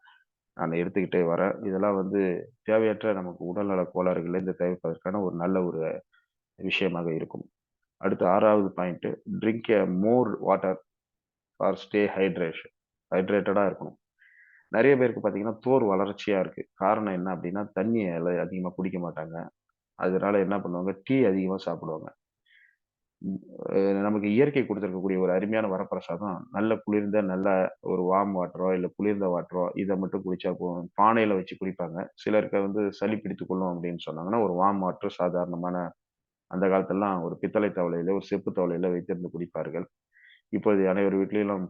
நான் எடுத்துக்கிட்டே வரேன். இதெல்லாம் வந்து தேவையற்ற நமக்கு உடல்நல கோளாறுகளிலிருந்து தவிர்ப்பதற்கான ஒரு நல்ல ஒரு விஷயமாக இருக்கும். அடுத்து 6வது point drink a more water or stay ஹைட்ரேட்டடா இருக்கணும். நெறைய பேருக்கு பார்த்தீங்கன்னா, தோல் வளர்ச்சியா இருக்கு. காரணம் என்ன அப்டின்னா, தண்ணிய அதிகமா குடிக்க மாட்டாங்க. அதனால என்ன பண்ணுவாங்க, டீ அதிகமா சாப்பிடுவாங்க. ம் நமக்கு இயற்கை குடுத்திருக்கக்கூடிய ஒரு அருமையான வரப்பிரசாதம், நல்ல குளிர்ந்த நல்ல ஒரு வார்ம் வாட்டரோ, இல்ல குளிர்ந்த வாட்டரோ இத மட்டும் குடிச்சா போதும். பானையில வச்சு குடிப்பாங்க. சிலருக்கு வந்து சளி பிடித்துக் கொள்ளும் அப்டின்னு சொன்னாங்கன்னா, ஒரு வார்ம் வாட்டர் சாதாரணமான அந்த காலத்துலலாம் ஒரு பித்தளை தவலையில, ஒரு செப்பு தவலையில வைத்திருந்து குடிப்பார்கள். இப்போது அனைவர் வீட்லயும்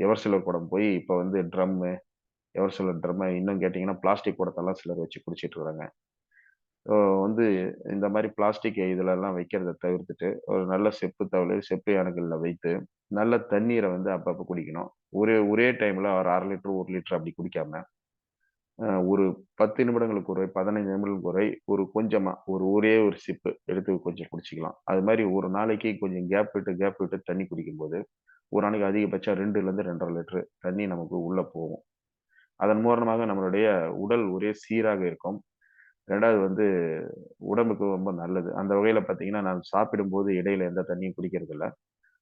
எவர்சிலர் குடம் போய் இப்ப வந்து எவர்சிலர் ட்ரம்ம இன்னும் கேட்டீங்கன்னா, பிளாஸ்டிக் குடத்தெல்லாம் சிலர் வச்சு குடிச்சிட்டு இருக்காங்க. ஸோ வந்து இந்த மாரி பிளாஸ்டிக் இதுலலாம் வைக்கிறத தவிர்த்துட்டு, ஒரு நல்ல செப்பு தவலை, செப்பு யானைகள்ல வைத்து, நல்ல தண்ணீர வந்து அப்பப்ப குடிக்கணும். ஒரே ஒரே டைம்ல ஒரு 1/2 லிட்டர், 1 லிட்டர் அப்படி குடிக்காம, ஒரு 10 நிமிடங்களுக்கு ஒரு 15 நிமிடங்களுக்கு ஒரு ஒரு கொஞ்சமா ஒரே ஒரு சிப்பு எடுத்து கொஞ்சம் குடிச்சுக்கலாம். அது மாரி ஒரு நாளைக்கு கொஞ்சம் கேப் விட்டு தண்ணி குடிக்கும்போது, ஒரு நாளைக்கு அதிகபட்சம் 2லேருந்து 2 1/2 லிட்டர் தண்ணி நமக்கு உள்ள போகும். அதன் மூலமாக நம்மளுடைய உடல் ஒரே சீராக இருக்கும். 2வது வந்து உடம்புக்கு ரொம்ப நல்லது. அந்த வகையில பார்த்தீங்கன்னா, நான் சாப்பிடும்போது இடையில எந்த தண்ணியும் குடிக்கிறதில்ல.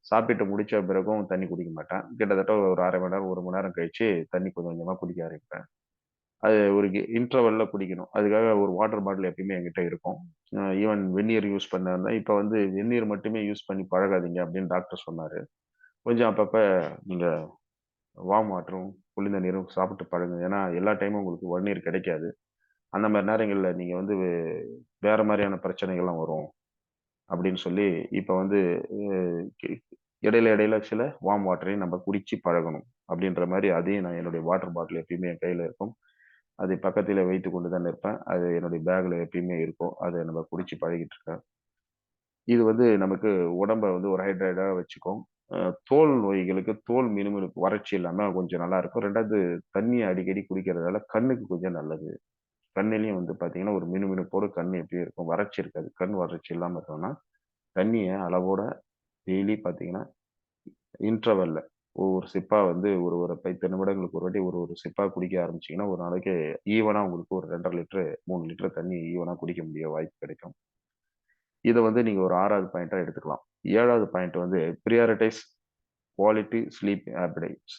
சாப்பிட்டு முடிச்ச பிறகும் தண்ணி குடிக்க மாட்டேன். கிட்டத்தட்ட ஒரு 1/2 மணி நேரம், 1 மணி நேரம் கழிச்சு தண்ணி கொஞ்சம் கொஞ்சமா குடிக்க ஆரம்பிப்பேன். அது ஒரு இன்டர்வல்ல குடிக்கணும். அதுக்காக ஒரு வாட்டர் பாட்டில் எப்பயுமே என்கிட்ட இருக்கும். ஈவன் வெந்நீர் யூஸ் பண்ணா இப்ப வந்து வெந்நீர் மட்டுமே யூஸ் பண்ணி பழகாதீங்க அப்படின்னு டாக்டர் சொன்னாரு. கொஞ்சம் அப்பப்ப நீங்க வார்ம் வாட்டரும், குளிர்ந்த நீரும் சாப்பிட்டு பழகுங்க. ஏன்னா எல்லா டைமும் உங்களுக்கு வெந்நீர் கிடைக்காது. அந்த மாரி நேரங்கள்ல நீங்க வந்து வேற மாரியான பிரச்சனைகள்லாம் வரும். அப்படின்னு சொல்லி இப்ப வந்து அ கி இடையில இடையில சில வார்ம் வாட்டரையும் நம்ம குடிச்சு பழகணும். அப்படின்ற மாரி அதையும் நான் என்னுடைய வாட்டர் பாட்டில் எப்பயுமே என் கையில இருக்கும். அதை பக்கத்திலே வைத்துக் கொண்டு தான் இருப்பேன். அது என்னுடைய பேக்ல எப்பயுமே இருக்கும். அத நம்ம குடிச்சு பழகிட்டு இருக்கேன். இது வந்து நமக்கு உடம்ப வந்து ஒரு ஹைட்ரேட்டா வச்சுக்கும். அ தோல் நோய்களுக்கு தோல் மினுமினுப்பு வறட்சி இல்லாம கொஞ்சம் நல்லாருக்கும். 2வது தண்ணிய அடிக்கடி குடிக்கிறதால கண்ணுக்கு கொஞ்சம் நல்லது. கண்ணுலயும் வந்து பார்த்தீங்கன்னா, ஒரு மினுமினுப்போட கண் எப்பயும் இருக்கும். வறட்சி இருக்காது. கண் வறட்சி இல்லாம இருக்கணும்னா, தண்ணிய அளவோட டெய்லி பார்த்தீங்கன்னா, இன்டர்வல்ல ஒவ்வொரு சிப்பா வந்து ஒரு 10 நிமிடங்களுக்கு ஒரு வாட்டி ஒரு சிப்பா குடிக்க ஆரம்பிச்சீங்கன்னா, ஒரு நாளைக்கு ஈவனா உங்களுக்கு ஒரு 2 1/2 லிட்டர், 3 லிட்டர் தண்ணி ஈவனா குடிக்க முடிய வாய்ப்பு கிடைக்கும். இத வந்து நீங்க ஒரு 6வது பாயிண்ட்டா எடுத்துக்கலாம். 7வது பாயிண்ட் வந்து பிரியாரிடைஸ் குவாலிட்டி ஸ்லீப் ஹேபிட்ஸ்.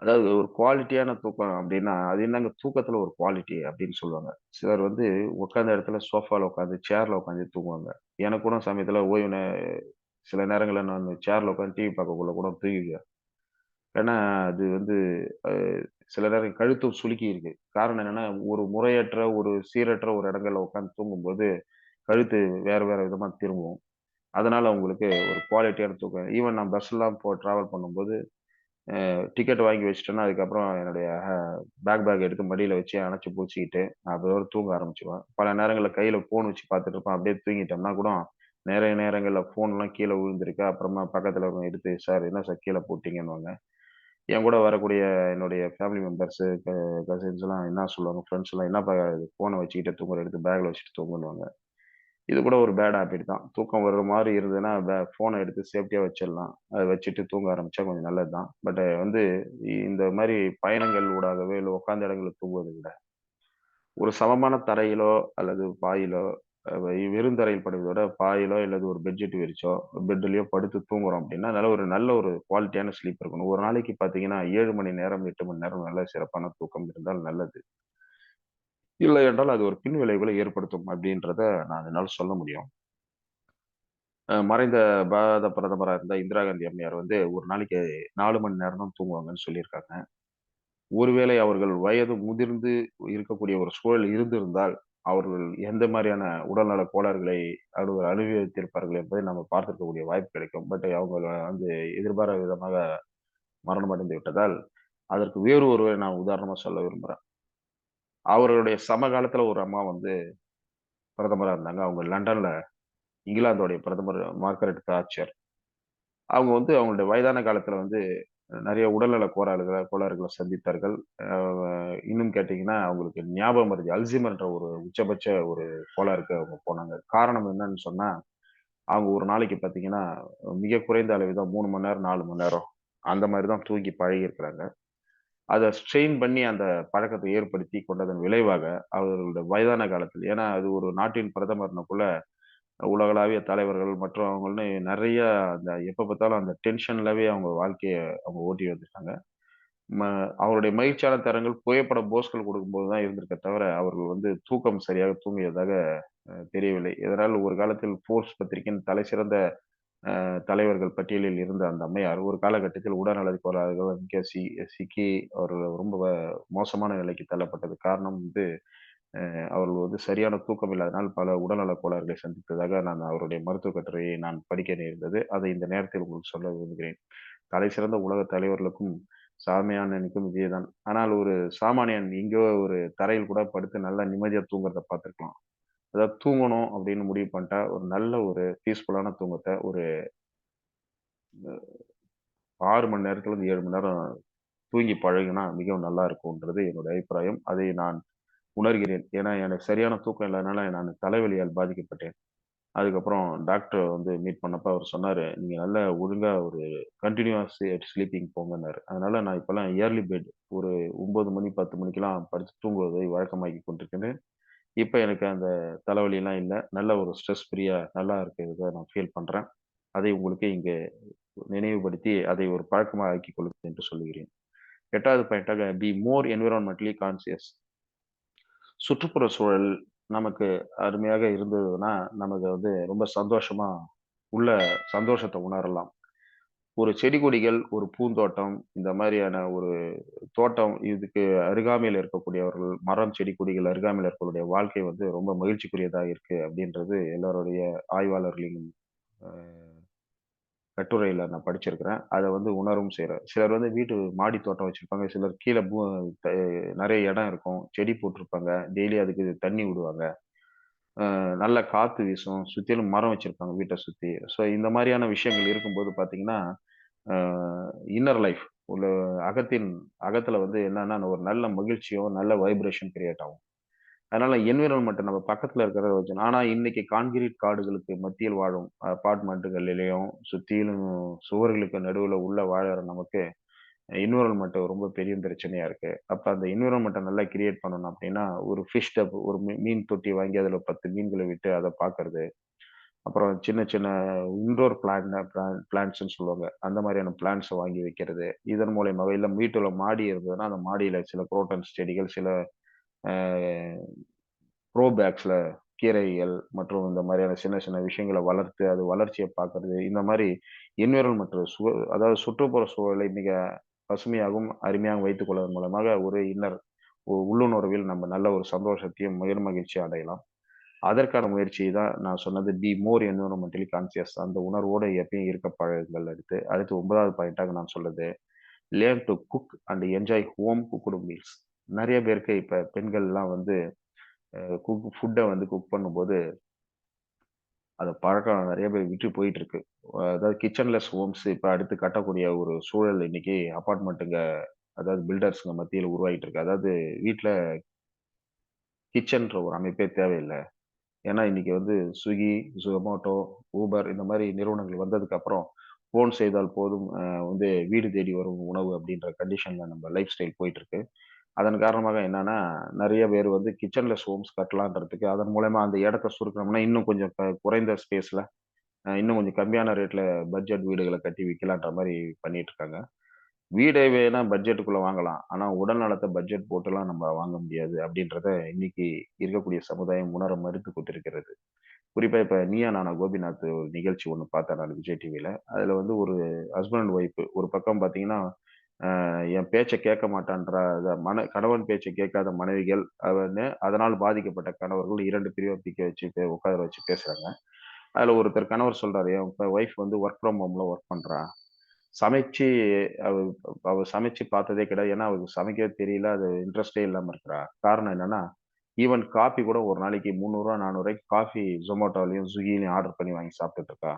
அதாவது ஒரு குவாலிட்டியான தூக்கம் அப்டின்னா, அது என்னங்க தூக்கத்துல ஒரு குவாலிட்டி அப்டின்னு சொல்லுவாங்க. சிலர் வந்து உட்கார்ந்த இடத்துல சோஃபால உட்காந்து, சேர்ல உட்காந்து தூங்குவாங்க. எனக்கு கூட சமயத்துல சில நேரங்கள்ல நான் சேர்ல உட்காந்து டிவி பார்க்கக்குள்ள கூட தூங்கிருவேன். ஏன்னா, அது வந்து அ சில நேரம் கழுத்து சுளுக்கி இருக்கு. காரணம் என்னன்னா, ஒரு முறையற்ற, ஒரு சீரற்ற ஒரு இடங்கள்ல உட்கார்ந்து தூங்கும்போது, கழுத்து வேற வேற விதமா திரும்பும். அதனால உங்களுக்கு ஒரு குவாலிட்டியான தூக்கம் ஈவன் நான் பஸ்லாம் டிராவல் பண்ணும்போது, டிக்கெட் வாங்கி வச்சுட்டேன்னா, அதுக்கப்புறம் என்னுடைய பேக் எடுத்து மடியில வச்சு அணைச்சு புடிச்சுக்கிட்டு, நான் அதோட தூங்க ஆரம்பிச்சுருவேன். பல நேரங்கள்ல கையில ஃபோன் வச்சு பார்த்துட்டு இருப்பேன். அப்படியே தூங்கிட்டோம்னா கூட, நெறைய நேரங்கள்ல ஃபோன்லாம் கீழ விழுந்திருக்கு. அப்புறமா பக்கத்துல இருக்கவங்க எடுத்து, "சார் என்ன சார் கீழ போட்டீங்கன்னுவாங்க." என் கூட வரக்கூடிய என்னுடைய ஃபேமிலி மெம்பர்ஸு, கசின்ஸ்லாம் என்ன சொல்லுவாங்க, ஃப்ரெண்ட்ஸ்லாம், "என்னப்பா இது ஃபோன வச்சுக்கிட்டே தூங்குற, எடுத்து பேக்ல வச்சுட்டு தூங்குன்னுவாங்க." இது கூட ஒரு பேட் ஹேபிட் தான். தூக்கம் வர்ற மாரி இருந்ததுன்னா, ஃபோன எடுத்து சேஃப்டியா வச்சிடலாம். அத வச்சுட்டு தூங்க ஆரம்பிச்சா கொஞ்சம் நல்லது தான். பட் வந்து இந்த மாரி பயணங்கள் ஊடாகவே, இல்ல உட்கார்ந்த இடங்கள்ல தூங்குவதை விட, ஒரு சமமான தரையிலோ அல்லது பாயிலோ, வெறும் தரையில் படுவதை விட பாயிலோ அல்லது ஒரு பெட்ஷீட் விரிச்சோ, பெட்லயோ படுத்து தூங்குறோம் அப்டின்னா, நல்ல ஒரு குவாலிட்டியான ஸ்லீப் இருக்கணும். ஒரு நாளைக்கு பார்த்தீங்கன்னா, 7 மணி நேரம், 8 மணி நேரம் நல்ல சிறப்பான தூக்கம் இருந்தால் நல்லது. இல்லை என்றால் அது ஒரு பின் விளைவுகளை ஏற்படுத்தும் அப்டின்றத நான் என்னால சொல்ல முடியும். மறைந்த பாரத பிரதமரா இருந்த இந்திரா காந்தி அம்மையார் வந்து ஒரு நாளைக்கு 4 மணி நேரம் தான் தூங்குவாங்கன்னு சொல்லியிருக்காங்க. ஒருவேளை அவர்கள் வயது முதிர்ந்து இருக்கக்கூடிய ஒரு சூழல் இருந்திருந்தால், அவர்கள் எந்த மாரியான உடல்நல கோளாறுகளை அனுபவித்திருப்பார்கள் என்பதை நம்ம பார்த்திருக்கக்கூடிய வாய்ப்பு கிடைக்கும். பட் அவங்க வந்து எதிர்பாராத விதமாக மரணம் அடைந்து விட்டதால், அதற்கு வேறு ஒருவரை நான் உதாரணமா சொல்ல விரும்புறேன். அவர்களுடைய சமகாலத்துல ஒரு அம்மா வந்து பிரதமரா இருந்தாங்க. அவங்க லண்டன்ல இங்கிலாந்தோடைய பிரதமர் மார்கரெட் தாட்சர். அவங்க வந்து அவங்களுடைய வயதான காலத்துல வந்து நெறைய உடல்நல கோளாறுகள சந்தித்தார்கள். அ இன்னும் கேட்டீங்கன்னா, அவங்களுக்கு ஞாபக மறதி அல்சைமர்ன்ற ஒரு உச்சபட்ச ஒரு கோளாறுக்கு அவங்க போனாங்க. காரணம் என்னன்னு சொன்னா, அவங்க ஒரு நாளைக்கு பார்த்தீங்கன்னா, மிக குறைந்த அளவு தான் 3 மணி நேரம், 4 மணி நேரம் அந்த மாரி தான் தூங்கி பழகியிருக்கிறாங்க. அத ஸ்ட்ரெயின் பண்ணி அந்த பழக்கத்தை ஏற்படுத்தி கொண்டதன் விளைவாக, அவர்களுடைய வயதான காலத்தில் ஏன்னா அது ஒரு நாட்டின் பிரதமர்னக்குள்ள உலகளாவிய தலைவர்கள் மற்றும் அவங்கன்னு நெறைய அந்த எப்ப பார்த்தாலும் அந்த டென்ஷன்லவே அவங்க வாழ்க்கைய அவங்க ஓட்டி வந்துட்டாங்க. ம அவருடைய மகிழ்ச்சியான தருணங்கள் புகைப்பட போஸ்கள் கொடுக்கும்போது தான் இருந்திருக்கே தவிர, அவர்கள் வந்து தூக்கம் சரியாக தூங்கியதாக தெரியவில்லை. இதனால் ஒரு காலத்தில் ஃபோர்ப்ஸ் பத்திரிகையின் தலைசிறந்த தலைவர்கள் பட்டியலில் இருந்த அந்த அம்மையார், ஒரு காலகட்டத்தில் உடல்நலக் கோளாறுகள் சிக்கி அவர்கள் ரொம்ப மோசமான நிலைக்கு தள்ளப்பட்டது. காரணம் வந்து அவர்கள் வந்து சரியான தூக்கம் இல்லாதனால் பல உடல்நலக் கோளாறுகளை சந்தித்ததாக நான் அவருடைய மருத்துவக் கட்டுரையை நான் படிக்க நேர்ந்தது. அதை இந்த நேரத்தில் உங்களுக்கு சொல்ல விரும்புகிறேன். தலைசிறந்த உலக தலைவர்களுக்கும், சாமானியனுக்கும் அன்னைக்கும் இதேதான். ஆனால் ஒரு சாமானியன் எங்கேயோ ஒரு தரையில் கூட படுத்து நல்லா நிம்மதியா தூங்குறத பார்த்திருக்கலாம். அதாவது தூங்கணும் அப்படின்னு முடிவு பண்ணிட்டா, ஒரு நல்ல ஒரு பீஸ்ஃபுல்லான தூக்கத்த ஒரு 6 மணி நேரத்துலருந்து 7 மணி நேரம் தூங்கி பழகுனா மிகவும் நல்லா இருக்கும்ன்றது என்னுடைய அபிப்பிராயம். அதை நான் உணர்கிறேன். ஏன்னா, எனக்கு சரியான தூக்கம் இல்லாதனால நான் தலைவலியால் பாதிக்கப்பட்டேன். அதுக்கப்புறம் டாக்டர வந்து மீட் பண்ணப்ப அவர் சொன்னாரு, "நீங்க நல்லா ஒழுங்கா ஒரு கன்டினியூவஸ் ஸ்லீப்பிங் போங்கன்னாரு." அதனால நான் இப்பலாம் இயர்லி பெட் ஒரு 9 மணி, 10 மணிக்கெல்லாம் படுத்து தூங்குவதை வழக்கமாக்கிக் கொண்டிருக்கிறேன். இப்ப எனக்கு அந்த தலைவலிலாம் இல்ல. நல்ல ஒரு ஸ்ட்ரெஸ் ஃப்ரீயா நல்லா இருக்கிறத நான் ஃபீல் பண்றேன். அதை உங்களுக்கு இங்க நினைவுபடுத்தி, அதை ஒரு பழக்கமா ஆக்கிக் கொள்ளுங்கள் என்று சொல்லுகிறேன். 8வது பாயிண்ட்டாக பி மோர் என்விரான்மென்டலி கான்ஷியஸ். சுற்றுப்புற சூழல் நமக்கு அருமையாக இருந்ததுன்னா, நமக்கு வந்து ரொம்ப சந்தோஷமா உள்ள சந்தோஷத்த உணரலாம். ஒரு செடி கொடிகள், ஒரு பூந்தோட்டம், இந்த மாரியான ஒரு தோட்டம் இதுக்கு அருகாமையில இருக்கக்கூடியவர்கள், மரம், செடி, கொடிகள் அருகாமையில இருக்கக்கூடிய வாழ்க்கை வந்து ரொம்ப மகிழ்ச்சிக்குரியதா இருக்கு அப்படின்றது எல்லாருடைய ஆய்வாளர்களின் அ கட்டுரையில நான் படிச்சிருக்கிறேன். அத வந்து உணரவும் செய்றேன். சிலர் வந்து வீட்டு மாடி தோட்டம் வச்சிருப்பாங்க. சிலர் கீழ த நெறைய இடம் இருக்கும். செடி போட்டிருப்பாங்க. டெய்லி அதுக்கு தண்ணி விடுவாங்க. நல்ல காத்து வீசும். சுத்திலும் மரம் வச்சிருப்பாங்க வீட்ட சுத்தி. ஸோ இந்த மாரியான விஷயங்கள் இருக்கும்போது பார்த்தீங்கன்னா, அ இன்னர் லைஃப் உள்ள அகத்தின் அகத்துல வந்து என்னன்னா, ஒரு நல்ல மகிழ்ச்சியும், நல்ல வைப்ரேஷன் கிரியேட் ஆகும். அதனால என்விரான்மென்ட் நம்ம பக்கத்துல இருக்கிறத வச்சு ஆனா இன்னைக்கு கான்கிரீட் காடுகளுக்கு மத்தியில் வாழும் அபார்ட்மெண்ட்டுகளிலேயும் சுத்திலும் சுவர்களுக்கு நடுவுல உள்ள வாழற நமக்கு என்விரான்மென்ட் ரொம்ப பெரிய பிரச்சனையா இருக்கு. அப்ப அந்த என்விரான்மென்ட்ட நல்லா கிரியேட் பண்ணணும் அப்படின்னா, ஒரு ஃபிஷ் டப் ஒரு மீன் தொட்டி வாங்கி அதுல 10 மீன்கள விட்டு அத பார்க்கறது. அப்புறம் சின்ன சின்ன இன்டோர் பிளான்ட்ஸ்ன்னு சொல்லுவாங்க. அந்த மாதிரியான பிளான்ட்ஸ வாங்கி வைக்கிறது. இதன் மூலியமாவே இல்ல வீட்டுல மாடி இருந்ததுன்னா, அந்த மாடியில சில குரோட்டன்ஸ் செடிகள், சில அ க்ரோ பேக்ஸ்ல கீரைகள் மற்றும் இந்த மாதிரியான சின்ன சின்ன விஷயங்கள வளர்த்து, அது வளர்ச்சிய பார்க்கறது. இந்த மாரி என்விரான்மென்ட் அதாவது சுற்றுப்புற சூழலை மிக பசுமையாகவும், அருமையாகவும் வைத்துக் கொள்வதன் மூலமாக ஒரு உள்ளுணர்வில் நம்ம நல்ல ஒரு சந்தோஷத்தையும், மகிழ்ச்சியும் அடையலாம். அதற்கான முயற்சி தான் நான் சொன்னது பி மோர் என்விரான்மென்டலி கான்ஷியஸ் அந்த உணர்வோட எப்பயும் இருக்க பழகுங்கள் அடுத்து. அடுத்து 9வது பாயிண்ட்டாக நான் சொல்றது, learn to cook and enjoy home cooked meals. நெறைய பேருக்கு இப்ப பெண்கள்லாம் வந்து ஃபுட்ட வந்து குக் பண்ணும்போது, அத பழக்கம் நெறைய பேர் விட்டு போயிட்டு இருக்கு. அதாவது கிச்சன்லெஸ் ஹோம்ஸ் இப்ப அடுத்து கட்டக்கூடிய ஒரு சூழல் இன்னைக்கு அபார்ட்மெண்ட்டுங்க அதாவது பில்டர்ஸ்ங்க மத்தியில உருவாகிட்டு இருக்கு. அதாவது வீட்ல கிச்சன்ற ஒரு அமைப்பே தேவையில்ல. ஏன்னா இன்னைக்கு வந்து Swiggy, Zomato, Uber இந்த மாரி நிறுவனங்கள் வந்ததுக்கு அப்புறம், ஃபோன் செய்தால் போதும் வந்து வீடு தேடி வரும் உணவு அப்படின்ற கண்டிஷன்ல நம்ம லைஃப் ஸ்டைல் போயிட்டு இருக்கு. அதன் காரணமாக என்னன்னா, நெறைய பேர் வந்து கிச்சன்லெஸ் ஹோம்ஸ் கட்டலான்றதுக்கு, அதன் மூலியமா அந்த இடத்த சுருக்கணும்னா, இன்னும் கொஞ்சம் குறைந்த ஸ்பேஸ்ல, இன்னும் கொஞ்சம் கம்மியான ரேட்ல பட்ஜெட் வீடுகள கட்டி விக்கலான்ற மாரி பண்ணிட்டு இருக்காங்க. வீடே வேணா பட்ஜெட்டுக்குள்ள வாங்கலாம். ஆனா உடல் நலத்த பட்ஜெட் போட்டுலாம் நம்ம வாங்க முடியாது. அப்படின்றத இன்னைக்கு இருக்கக்கூடிய சமுதாயம் உணர மறுத்து கொண்டிருக்கிறது. குறிப்பா இப்ப நீயா நானா கோபிநாத் ஒரு நிகழ்ச்சி ஒண்ணு பார்த்தேன் நான் விஜய் டிவில. அதுல வந்து ஒரு ஹஸ்பண்ட் அண்ட் ஒய்ஃப் ஒரு பக்கம் பார்த்தீங்கன்னா, என் பேச்ச கேட்க மாட்டான்ற கணவன் பேச்ச கேட்காத மனைவிகள் அதனால் பாதிக்கப்பட்ட கணவர்கள் 2 பிரிவா பிக்க வச்சு உட்கார வச்சு பேசுறாங்க. அதுல ஒருத்தர் கணவர் சொல்றாரு, "என் ஒய்ஃப் வந்து வொர்க் ஃப்ரம் ஹோம்ல வொர்க் பண்றா. சமைச்சு அவ அவ சமைச்சு பார்த்ததே கிடையாது. ஏன்னா, அவளுக்கு சமைக்கவே தெரியல. அது இன்ட்ரெஸ்ட்டே இல்லாம இருக்கிறா. காரணம் என்னன்னா, ஈவன் காஃபி கூட ஒரு நாளைக்கு ரூ. 300 ரூ. 400 காஃபி Zomatoலயும், Swiggyலயும் ஆர்டர் பண்ணி வாங்கி சாப்பிட்டுட்டு இருக்கா.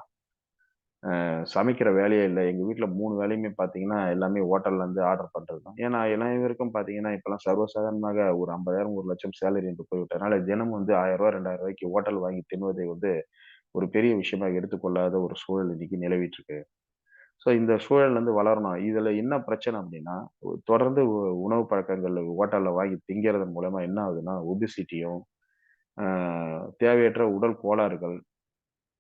சமைக்கிற வேலையே இல்ல. எங்க வீட்ல 3 வேளையுமே பார்த்தீங்கன்னா, எல்லாமே ஹோட்டல்ல இருந்து ஆர்டர் பண்றது தான். ஏன்னா, அனைவருக்கும் பார்த்தீங்கன்னா, இப்பலாம் சர்வசாதாரணமாக ஒரு 50,000 1,00,000 சேலரி என்று போய்விட்டதுனால, தினமும் வந்து ரூ. 1000 ரூ. 2000க்கு ஹோட்டல் வாங்கி தின்னுவதை வந்து ஒரு பெரிய விஷயமா எடுத்துக்கொள்ளாத ஒரு சூழல் இன்னைக்கு நிலவிட்டு இருக்கு. ஸோ இந்த சூழல்லேருந்து வளரணும். இதுல என்ன பிரச்சனை அப்டின்னா, தொடர்ந்து உணவு பழக்கங்கள்ல ஹோட்டல்ல வாங்கி திங்கிறதன் மூலமா என்ன ஆகுதுன்னா, ஒபிசிட்டியும், அ தேவையற்ற உடல் கோளாறுகள்,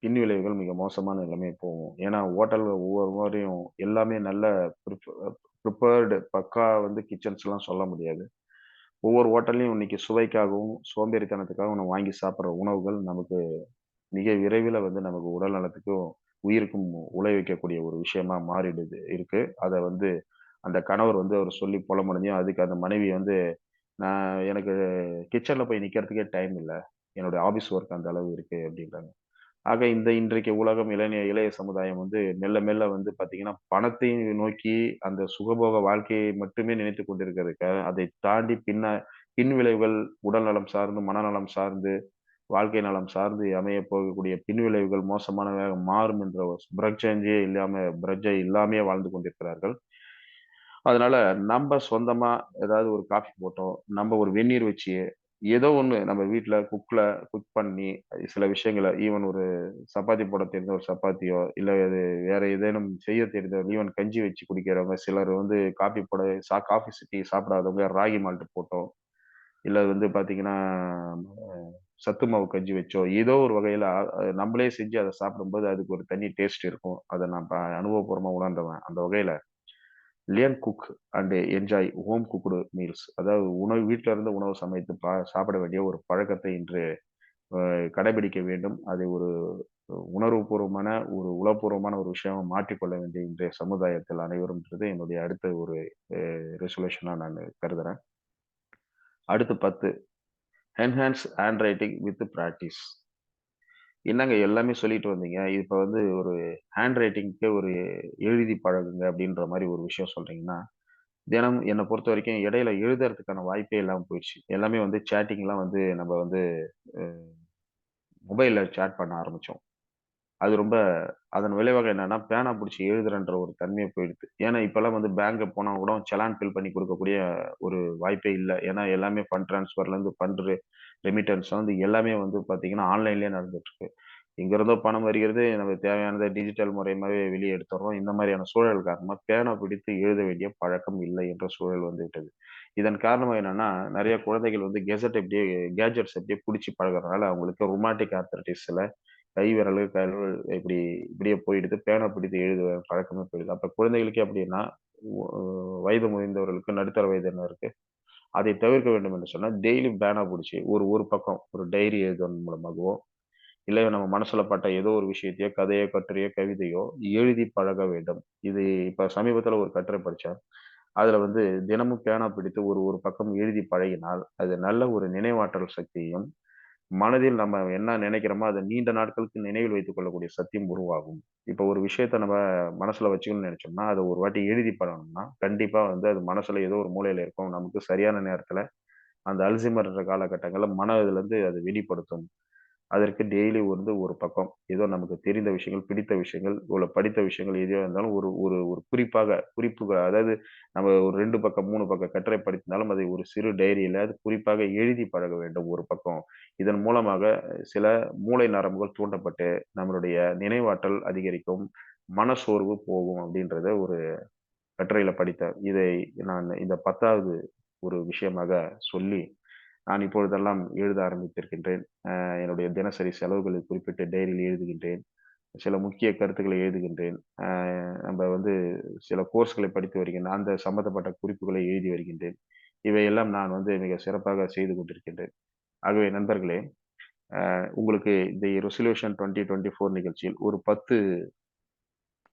பின்விளைவுகள் மிக மோசமான நிலைமை போகும். ஏன்னா ஹோட்டல்ல ஒவ்வொரு முறையும் எல்லாமே நல்ல ப்ரிப் ப்ரிப்பேர்டு பக்கா வந்து கிச்சன்ஸ்லாம் சொல்ல முடியாது. ஒவ்வொரு ஹோட்டல்லயும் இன்னைக்கு சுவைக்காகவும், சோம்பேறித்தனத்துக்காகவும் நம்ம வாங்கி சாப்பிடுற உணவுகள் நமக்கு மிக விரைவில வந்து நமக்கு உடல் நலத்துக்கும், உயிருக்கும் உழைவிக்கக்கூடிய ஒரு விஷயமா மாறிடுது இருக்கு. அத வந்து அந்த கணவர் வந்து அவரு சொல்லி புலம்புனதையும், அதுக்கு அந்த மனைவி வந்து, "நான் எனக்கு கிச்சன்ல போய் நிக்கிறதுக்கே டைம் இல்ல. என்னுடைய ஆபீஸ் ஒர்க் அந்த அளவு இருக்கு" அப்படின்றாங்க. ஆக இந்த இன்றைக்கு உலகம் இளைய சமுதாயம் வந்து மெல்ல மெல்ல வந்து பார்த்தீங்கன்னா, பணத்தை நோக்கி அந்த சுகபோக வாழ்க்கையை மட்டுமே நினைத்துக் கொண்டிருக்கிறதுக்கு, அதை தாண்டி பின் விளைவுகள் உடல் நலம் சார்ந்து, மனநலம் சார்ந்து வாழ்க்கை நலம் சார்ந்து அமையப் போகக்கூடிய பின்விளைவுகள் மோசமானவையாக மாறும் என்ற ஒரு பிரக்ஞையே இல்லாம வாழ்ந்து கொண்டிருக்கிறார்கள். அதனால நம்ப சொந்தமா ஏதாவது ஒரு காஃபி போட்டோ, நம்ம ஒரு வெந்நீர் வச்சு, ஏதோ ஒண்ணு நம்ம வீட்ல குக் பண்ணி சில விஷயங்கள ஈவன் ஒரு சப்பாத்தி போட தெரிந்த ஒரு சப்பாத்தியோ, இல்ல அது வேற ஏதேனும் செய்ய தெரிந்த ஈவன் கஞ்சி வச்சு குடிக்கிறவங்க, சிலர் வந்து காஃபி போட காஃபி டீ சாப்பிடாதவங்க ராகி மால்ட் போட்டோ, இல்ல வந்து பார்த்தீங்கன்னா, சத்து மாவு கஞ்சி வச்சோ, ஏதோ ஒரு வகையில நம்மளே செஞ்சு அத சாப்பிடும்போது அதுக்கு ஒரு தனி டேஸ்ட் இருக்கும். அத நான் அனுபவபூர்வமா உணர்ந்தவன். அந்த வகையில learn cook and enjoy home cooked meals. அதாவது வீட்ல இருந்து உணவு சமைத்து சாப்பிட வேண்டிய ஒரு பழக்கத்தை இன்று கடைபிடிக்க வேண்டும். அதை ஒரு உணர்வுபூர்வமான, ஒரு உளப்பூர்வமான ஒரு விஷயமா மாற்றிக்கொள்ள வேண்டிய இன்றைய சமுதாயத்தில் அனைவரும்ன்றது என்னுடைய அடுத்த ஒரு ரெசல்யூஷனா நான் கருதுறேன். அடுத்து 10 enhance hand writing with practice. என்னங்க எல்லாமே சொல்லிட்டு வந்தீங்க. இப்ப வந்து ஒரு ஹேண்ட் ரைட்டிங்க்கு ஒரு எழுதி பழகுங்க அப்படின்ற மாரி ஒரு விஷயம் சொல்றீங்கன்னா, தினம் என்ன பொறுத்தவரைக்கும் இடையில எழுதுறதுக்கான வாய்ப்பே இல்லாம போயிருச்சு. எல்லாமே வந்து சேட்டிங்லாம் வந்து நம்ம வந்து அ மொபைல்ல சேட் பண்ண ஆரம்பிச்சோம். அது ரொம்ப அதன் விளைவாக என்னன்னா, பேனா புடிச்சு எழுதுறன்ற ஒரு தன்மையே போயிடுது. ஏன்னா, இப்பலாம் வந்து பேங்க் போனா கூட செலான் ஃபில் பண்ணி குடுக்கக்கூடிய ஒரு வாய்ப்பே இல்ல. ஏன்னா, எல்லாமே ஃபண்ட் ட்ரான்ஸ்ஃபர்லேருந்து ரெமிட்டன்ஸ் வந்து எல்லாமே வந்து பார்த்தீங்கன்னா, ஆன்லைன்லயே நடந்துட்டு இருக்கு. எங்கிருந்தோ பணம் வருகிறது. நமக்கு தேவையானத டிஜிட்டல் முறையமாவே வெளிய எடுத்துர்றோம். இந்த மாரியான சூழல் காரணமா பேனா பிடித்து எழுத வேண்டிய பழக்கம் இல்லை என்ற சூழல் வந்து விட்டது. இதன் காரணமா என்னன்னா, நெறைய குழந்தைகள் வந்து கேட்ஜெட்ஸ் அப்படியே புடிச்சு பழகுறதுனால அவங்களுக்கு ருமாட்டிக் ஆர்த்ரைட்டிஸ்ல கை விரலு, கால் விரல் இப்படியே போயிடுது. பேனா பிடித்து எழுதுற பழக்கமே போயிடுது. அப்ப குழந்தைகளுக்கே அப்படின்னா, ஒ வயது முதிர்ந்தவர்களுக்கு, நடுத்தர வயதினருக்கு அதை தவிர்க்க வேண்டும் என்று சொன்னா, டெய்லி பேனா புடிச்சு ஒரு பக்கம் ஒரு டைரி எழுதுவதன் மூலமாகவோ, இல்ல நம்ம மனசுல பட்ட ஏதோ ஒரு விஷயத்தையோ, கதையோ, கட்டுரையோ, கவிதையோ எழுதி பழக வேண்டும். இது இப்ப சமீபத்தில ஒரு கட்டுரை படிச்சேன். அதுல வந்து தினமும் பேனா பிடித்து ஒரு பக்கம் எழுதி பழகினால், அது நல்ல ஒரு நினைவாற்றல் சக்தியையும், மனதில் நம்ம என்ன நினைக்கிறோமோ, அத நீண்ட நாட்களுக்கு நினைவில் வைத்துக் கொள்ளக்கூடிய சக்தியும் உருவாகும். இப்ப ஒரு விஷயத்த நம்ம மனசுல வச்சுக்கணும்னு நெனைச்சோம்னா, அத ஒரு வாட்டி எழுதி பழகணும்னா, கண்டிப்பா வந்து அது மனசுல ஏதோ ஒரு மூலையில இருக்கும். நமக்கு சரியான நேரத்துல அந்த அல்சைமர்ன்ற காலகட்டங்கள்ல இதுலருந்து அது வெளிப்படுத்தும். அதற்கு டெய்லி வந்து ஒரு பக்கம், ஏதோ நமக்கு தெரிந்த விஷயங்கள், பிடித்த விஷயங்கள், படித்த விஷயங்கள் எதுவா இருந்தாலும் ஒரு ஒரு ஒரு குறிப்புகள் அதாவது நம்ம ஒரு 2 பக்கம், 3 பக்கம் கட்டுரை படித்திருந்தாலும், அதை ஒரு சிறு டைரியில அது குறிப்பாக எழுதி பழக வேண்டும் ஒரு பக்கம். இதன் மூலமாக சில மூளை நரம்புகள் தூண்டப்பட்டு, நம்மளுடைய நினைவாற்றல் அதிகரிக்கும், மனசோர்வு போகும் அப்படின்றத ஒரு கட்டுரையில படித்தேன். இதை நான் இந்த 10வது ஒரு விஷயமாக சொல்லி, நான் இப்பொழுதெல்லாம் எழுத ஆரம்பித்திருக்கின்றேன். என்னுடைய தினசரி செலவுகளை குறிப்பிட்டு டைரியில் எழுதுகின்றேன். சில முக்கிய கருத்துக்களை எழுதுகின்றேன். நம்ப வந்து சில கோர்ஸ்களை படித்து வருகின்றேன். அந்த சம்பந்தப்பட்ட குறிப்புகளை எழுதி வருகின்றேன். இவையெல்லாம் நான் வந்து மிக சிறப்பாக செய்து கொண்டிருக்கின்றேன். ஆகவே நண்பர்களே, உங்களுக்கு இந்த ரெசல்யூஷன் 2024 நிகழ்ச்சியில் ஒரு 10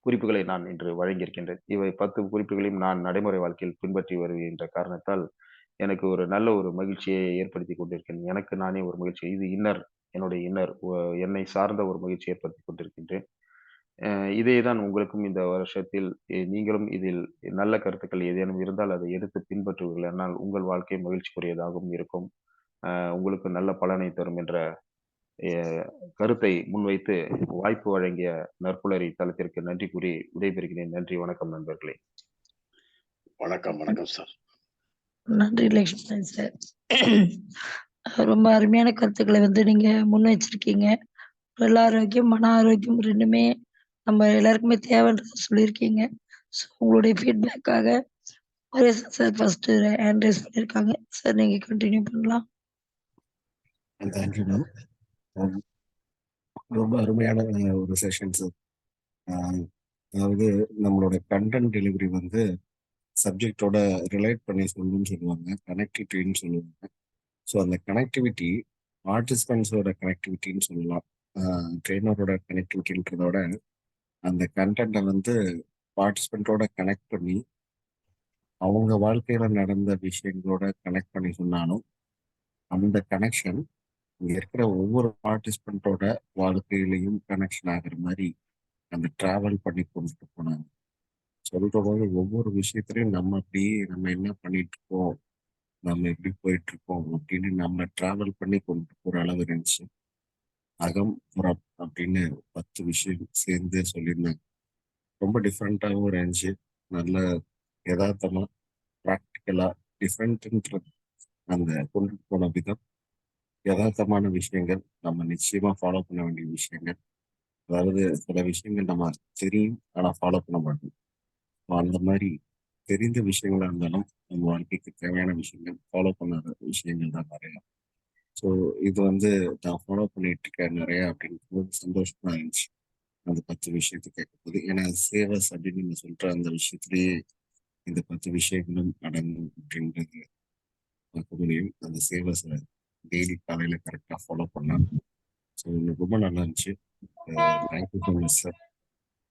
குறிப்புகளை நான் இன்று வழங்கியிருக்கின்றேன். இவை 10 குறிப்புகளையும் நான் நடைமுறை வாழ்க்கையில் பின்பற்றி வருகின்ற காரணத்தால், எனக்கு ஒரு நல்ல ஒரு மகிழ்ச்சியை ஏற்படுத்திக் கொண்டிருக்கிறேன். எனக்கு நானே ஒரு மகிழ்ச்சி. இது என்னுடைய என்னை சார்ந்த ஒரு மகிழ்ச்சியை ஏற்படுத்திக் கொண்டிருக்கின்றேன். அ இதே தான் உங்களுக்கும் இந்த வருஷத்தில் நீங்களும் இதில் நல்ல கருத்துக்கள் ஏதேனும் இருந்தால் அதை எடுத்து பின்பற்றுவீர்களானால், உங்கள் வாழ்க்கை மகிழ்ச்சிக்குரியதாகவும் இருக்கும். உங்களுக்கு நல்ல பலனை தரும் என்ற எ கருத்தை முன்வைத்து வாய்ப்பு வழங்கிய நற்புலரி தளத்திற்கு நன்றி கூறி விடைபெறுகிறேன். நன்றி, வணக்கம் நண்பர்களே. வணக்கம், வணக்கம் சார். நன்றி லக்ஷ்மணன் சார். ரொம்ப அருமையான கருத்துக்களை வந்து நீங்க முன் வச்சிருக்கீங்க. உடல் ஆரோக்கியம், மன ஆரோக்கியம் 2மே நம்ம எல்லாருக்குமே தேவைன்றத சொல்லியிருக்கீங்க. ஸோ உங்களுடைய ஃபீட்பேக்காக Murugesan sir first hand raise பண்ணியிருக்காங்க. சார் நீங்க கன்டின்யூ பண்ணலாம். Thank you ma'am. ரொம்ப அருமையான ஒரு செஷன் சார். அதாவது நம்மளோட கண்டென்ட் டெலிவரி வந்து சப்ஜெக்டோட ரிலேட் பண்ணி சொல்லணும்னு சொல்லுவாங்க, கனெக்டிவிட்டின்னு சொல்லுவாங்க. ஸோ அந்த கனெக்டிவிட்டி பார்ட்டிசிபென்ட்ஸோட கனெக்டிவிட்டின்னு சொல்லலாம். ட்ரெயினரோட கனெக்டிவிட்டின்றதோட அந்த கண்டென்ட்டை வந்து பார்ட்டிசிபெண்ட்டோட கனெக்ட் பண்ணி அவங்க வாழ்க்கையில நடந்த விஷயங்களோட கனெக்ட் பண்ணி சொன்னாலும் அந்த கனெக்ஷன் இங்க இருக்கிற ஒவ்வொரு பார்ட்டிசிபெண்ட்டோட வாழ்க்கையிலையும் கனெக்ஷன் ஆகுற மாதிரி அந்த டிராவல் பண்ணி கொண்டுட்டு போனாங்க. சொல்ற போது ஒவ்வொரு விஷயத்திலையும் நம்ம என்ன பண்ணிட்டு இருக்கோம், நம்ம எப்படி போயிட்டு இருக்கோம் அப்படின்னு நம்ம டிராவல் பண்ணி கொண்டு போற அளவு இருந்துச்சு. அகம் புறம் அப்படின்னு 10 விஷயம் சேர்ந்து சொல்லியிருந்தாங்க. ரொம்ப டிஃப்ரெண்ட்டாகவும் இருந்துச்சு. நல்ல யதார்த்தமா, ப்ராக்டிக்கலா, டிஃப்ரெண்ட்ன்றது அந்த கொண்டு போன விதம், யதார்த்தமான விஷயங்கள், நம்ம நிச்சயமா ஃபாலோ பண்ண வேண்டிய விஷயங்கள். அதாவது சில விஷயங்கள் நம்ம தெரியும், ஆனா ஃபாலோ பண்ண மாட்டோம். அந்த மாதிரி தெரிந்த விஷயங்களா இருந்தாலும் நம்ம வாழ்க்கைக்கு தேவையான விஷயங்கள், ஃபாலோ பண்ணாத விஷயங்கள் தான் நிறையா. ஸோ இது வந்து நான் ஃபாலோ பண்ணிட்டு இருக்கேன் நிறையா அப்படின்றது சந்தோஷமா இருந்துச்சு. அந்த 10 விஷயத்த கேட்கும்போது. ஏன்னா சேவஸ் அப்படின்னு நீங்க சொல்ற அந்த விஷயத்திலேயே இந்த 10 விஷயங்களும் அடங்கும் அப்படின்றது பார்க்க முடியும். அந்த சேவஸை டெய்லி காலையில கரெக்டாக ஃபாலோ பண்ணா. ஸோ ரொம்ப நல்லா இருந்துச்சு. Thank you so much sir.